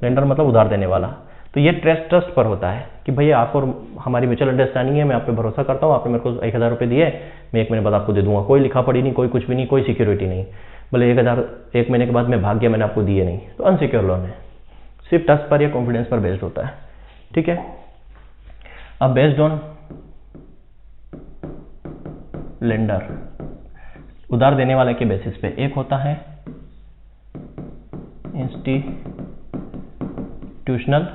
Lender मतलब उधार देने वाला। तो ये ट्रस्ट पर होता है कि भैया आप और हमारी म्यूचुअल अंडरस्टैंडिंग है, मैं आप पे भरोसा करता हूँ, आपने मेरे को 1000 रुपये दिए, मैं 1 महीने बाद आपको दे दूंगा, कोई लिखा पढ़ी नहीं, कोई कुछ भी नहीं, कोई सिक्योरिटी नहीं, बोले 1000 1 महीने के बाद मैं भाग गया, मैंने आपको दिए नहीं, तो अनसिक्योर लोन है, सिर्फ ट्रस्ट पर या कॉन्फिडेंस पर बेस्ड होता है। ठीक है, अब बेस्ड ऑन लेंडर, उधार देने वाले के बेसिस पे, एक होता है इंस्टीट्यूशनल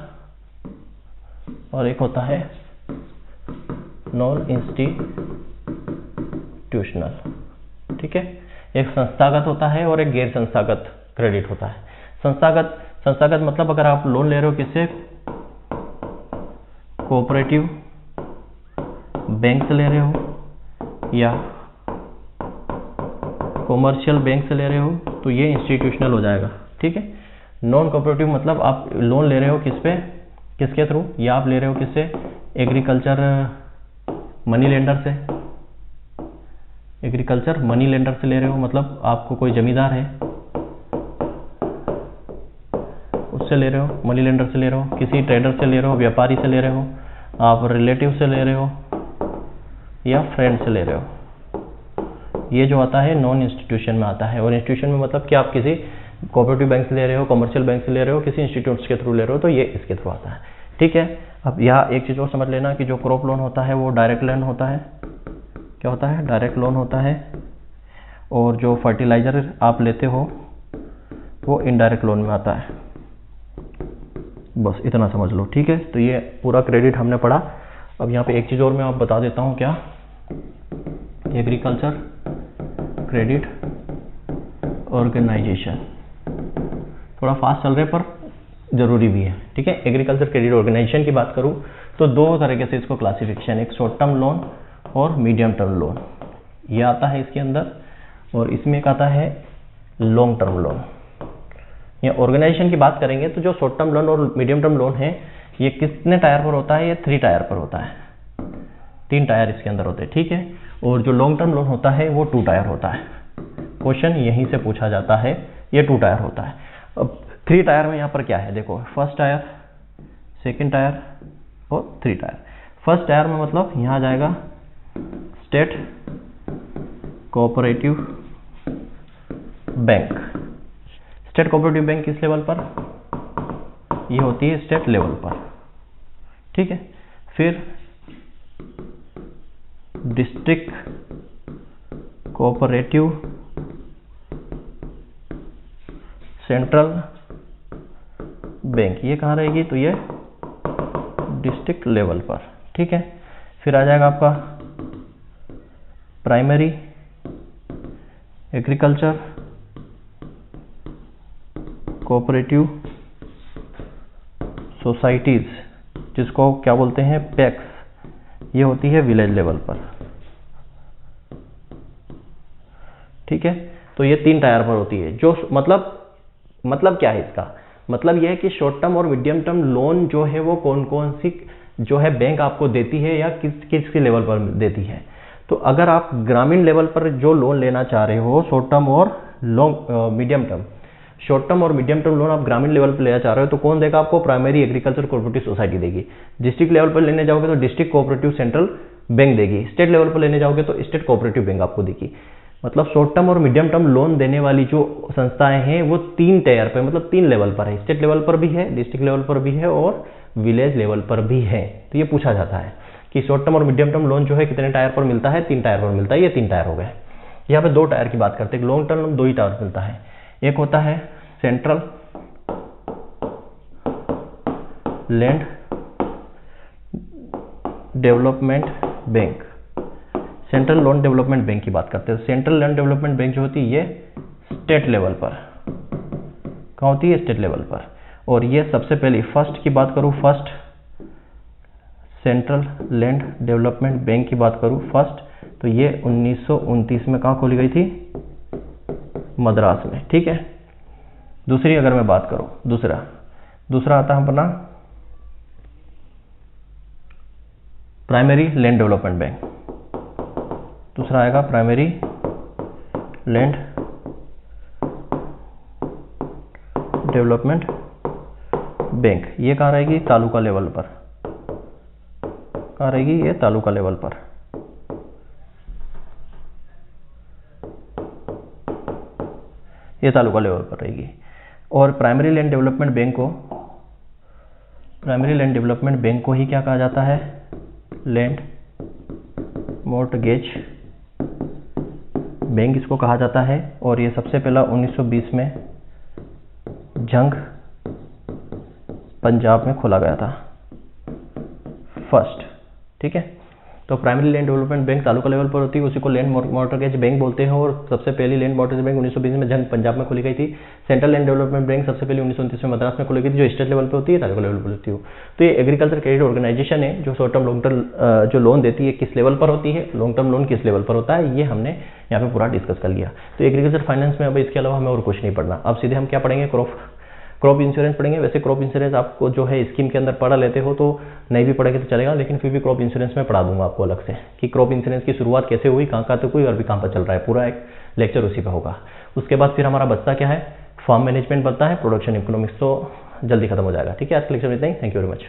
और एक होता है नॉन इंस्टीट्यूशनल। ठीक है, एक संस्थागत होता है और एक गैर संस्थागत क्रेडिट होता है। संस्थागत मतलब अगर आप लोन ले रहे हो किससे, कोऑपरेटिव बैंक से ले रहे हो या कॉमर्शियल बैंक से ले रहे हो तो ये इंस्टीट्यूशनल हो जाएगा। ठीक है, नॉन कोऑपरेटिव मतलब आप लोन ले रहे हो किस पे, किसके थ्रू, या आप ले रहे हो किससे, एग्रीकल्चर मनी लेंडर से, एग्रीकल्चर मनी लेंडर से ले रहे हो, मतलब आपको कोई जमींदार है उससे ले रहे हो, मनी लेंडर से ले रहे हो, किसी ट्रेडर से ले रहे हो, व्यापारी से ले रहे हो, आप रिलेटिव से ले रहे हो या फ्रेंड से ले रहे हो। ये जो आता है नॉन इंस्टीट्यूशन में आता है। और इंस्टीट्यूशन में मतलब कि आप किसी कोऑपरेटिव बैंक से ले रहे हो, कमर्शियल बैंक से ले रहे हो, किसी इंस्टीट्यूट्स के थ्रू ले रहे हो, तो ये इसके थ्रू आता है। ठीक है, अब यहाँ एक चीज़ और समझ लेना कि जो क्रॉप लोन होता है वो डायरेक्ट लोन होता है। क्या होता है, डायरेक्ट लोन होता है। और जो फर्टिलाइजर आप लेते हो वो इनडायरेक्ट लोन में आता है। बस इतना समझ लो। ठीक है, तो ये पूरा क्रेडिट हमने पढ़ा। अब यहाँ पे एक चीज़ और मैं आप बता देता हूँ, क्या, एग्रीकल्चर क्रेडिट ऑर्गेनाइजेशन, थोड़ा फास्ट चल रहे पर जरूरी भी है। ठीक है, एग्रीकल्चर क्रेडिट ऑर्गेनाइजेशन की बात करूँ तो दो तरीके से इसको क्लासिफिकेशन, एक शॉर्ट टर्म लोन और मीडियम टर्म लोन, ये आता है इसके अंदर। और इसमें एक आता है लॉन्ग टर्म लोन। या ऑर्गेनाइजेशन की बात करेंगे तो जो शॉर्ट टर्म लोन और मीडियम टर्म लोन है ये कितने टायर पर होता है, ये 3 टायर पर होता है, 3 टायर इसके अंदर होते हैं। ठीक है, और जो लॉन्ग टर्म लोन होता है वो 2 टायर होता है। क्वेश्चन यहीं से पूछा जाता है, ये 2 टायर होता है। अब 3 टायर में यहाँ पर क्या है, देखो, फर्स्ट टायर, सेकंड टायर और 3 टायर। फर्स्ट टायर में मतलब यहाँ आ जाएगा state cooperative bank. State cooperative bank किस लेवल पर, ये होती है स्टेट लेवल पर। ठीक है, फिर डिस्ट्रिक्ट कोऑपरेटिव सेंट्रल बैंक, ये कहाँ रहेगी, तो ये डिस्ट्रिक्ट लेवल पर। ठीक है, फिर आ जाएगा आपका प्राइमरी एग्रीकल्चर कोऑपरेटिव सोसाइटीज, जिसको क्या बोलते हैं, पैक्स, ये होती है विलेज लेवल पर। ठीक है, तो ये 3 टायर पर होती है। जो मतलब क्या है इसका, मतलब यह है कि शॉर्ट टर्म और मीडियम टर्म लोन जो है वो कौन कौन सी जो है बैंक आपको देती है या किस लेवल पर देती है। तो अगर आप ग्रामीण लेवल पर जो लोन लेना चाह रहे हो, शॉर्ट टर्म और मीडियम टर्म, शॉर्ट टर्म और मीडियम टर्म लोन आप ग्रामीण लेवल पर लेना चाह रहे हो तो कौन देगा आपको, प्राइमरी एग्रीकल्चर कोऑपरेटिव सोसाइटी देगी। डिस्ट्रिक्ट लेवल पर लेने जाओगे तो डिस्ट्रिक्ट कोऑपरेटिव सेंट्रल बैंक देगी। स्टेट लेवल पर लेने जाओगे तो स्टेट कोऑपरेटिव बैंक आपको देगी। मतलब शॉर्ट टर्म और मीडियम टर्म लोन देने वाली जो संस्थाएं हैं वो 3 टायर पे, मतलब 3 लेवल पर है। स्टेट लेवल पर भी है, डिस्ट्रिक्ट लेवल पर भी है और विलेज लेवल पर भी है। तो ये पूछा जाता है कि शॉर्ट टर्म और मीडियम टर्म लोन जो है कितने टायर पर मिलता है, 3 टायर पर मिलता है। ये 3 टायर हो गए। यहाँ पे 2 टायर की बात करते हैं। लॉन्ग टर्म 2 ही टायर मिलता है। एक होता है central land development bank, central loan development bank की बात करते हैं। सेंट्रल लैंड डेवलपमेंट बैंक जो होती है ये स्टेट लेवल पर, कहाँ होती है, स्टेट लेवल पर। और ये सबसे पहले फर्स्ट की बात करूँ, first central land development bank की बात करूँ फर्स्ट, तो ये 1929 में कहाँ खोली गई थी, मद्रास में। ठीक है, दूसरी अगर मैं बात करूँ, दूसरा आता है अपना प्राइमरी लैंड डेवलपमेंट बैंक। दूसरा आएगा प्राइमरी लैंड डेवलपमेंट बैंक, ये कहाँ रहेगी? तालुका लेवल पर। कहाँ रहेगी? ये तालुका लेवल पर। ये तालुका लेवल पर रहेगी। और प्राइमरी लैंड डेवलपमेंट बैंक को ही क्या कहा जाता है? लैंड मॉर्टगेज बैंक इसको कहा जाता है। और ये सबसे पहला 1920 में झंग पंजाब में खोला गया था फर्स्ट। ठीक है, तो primary land development bank taluka level पर होती है, उसी को लैंड मॉर्टगेज बैंक बोलते हैं। और सबसे पहली लैंड मॉर्टगेज बैंक 1920 में झंग पंजाब में खोली गई थी। सेंट्रल लैंड डेवलपमेंट बैंक सबसे पहले 1929 में मद्रास में खोली गई थी, जो स्टेट लेवल पे होती है, तालुका लेवल पर होती है। तो ये एग्रीकल्चर क्रेडिट ऑर्गेनाइजेशन है जो शॉर्ट टर्म लॉन्ग टर्म जो लोन देती है किस लेवल पर होती है, लॉन्ग टर्म लोन किस लेवल पर होता है, ये हमने यहाँ पे पूरा डिस्कस कर लिया। तो एग्रीकल्चर फाइनेंस में अब इसके अलावा हमें और कुछ नहीं पढ़ना। अब सीधे हम क्या पढ़ेंगे? क्रॉप इंश्योरेंस पढ़ेंगे। वैसे क्रॉप इंश्योरेंस आपको जो है स्कीम के अंदर पढ़ा लेते हो तो नहीं भी पढ़ेंगे तो चलेगा, लेकिन फिर भी क्रॉप इंश्योरेंस में पढ़ा दूंगा आपको अलग से कि क्रॉप इंश्योरेंस की शुरुआत कैसे हुई, कहाँ तक हुई और भी कहाँ पर चल रहा है, पूरा एक लेक्चर उसी पे होगा। उसके बाद फिर हमारा बचता क्या है? फार्म मैनेजमेंट बनता है, प्रोडक्शन इकोनॉमिक्स, तो जल्दी खत्म हो जाएगा। ठीक है, आज के लेक्चर में इतना ही। Thank you very much.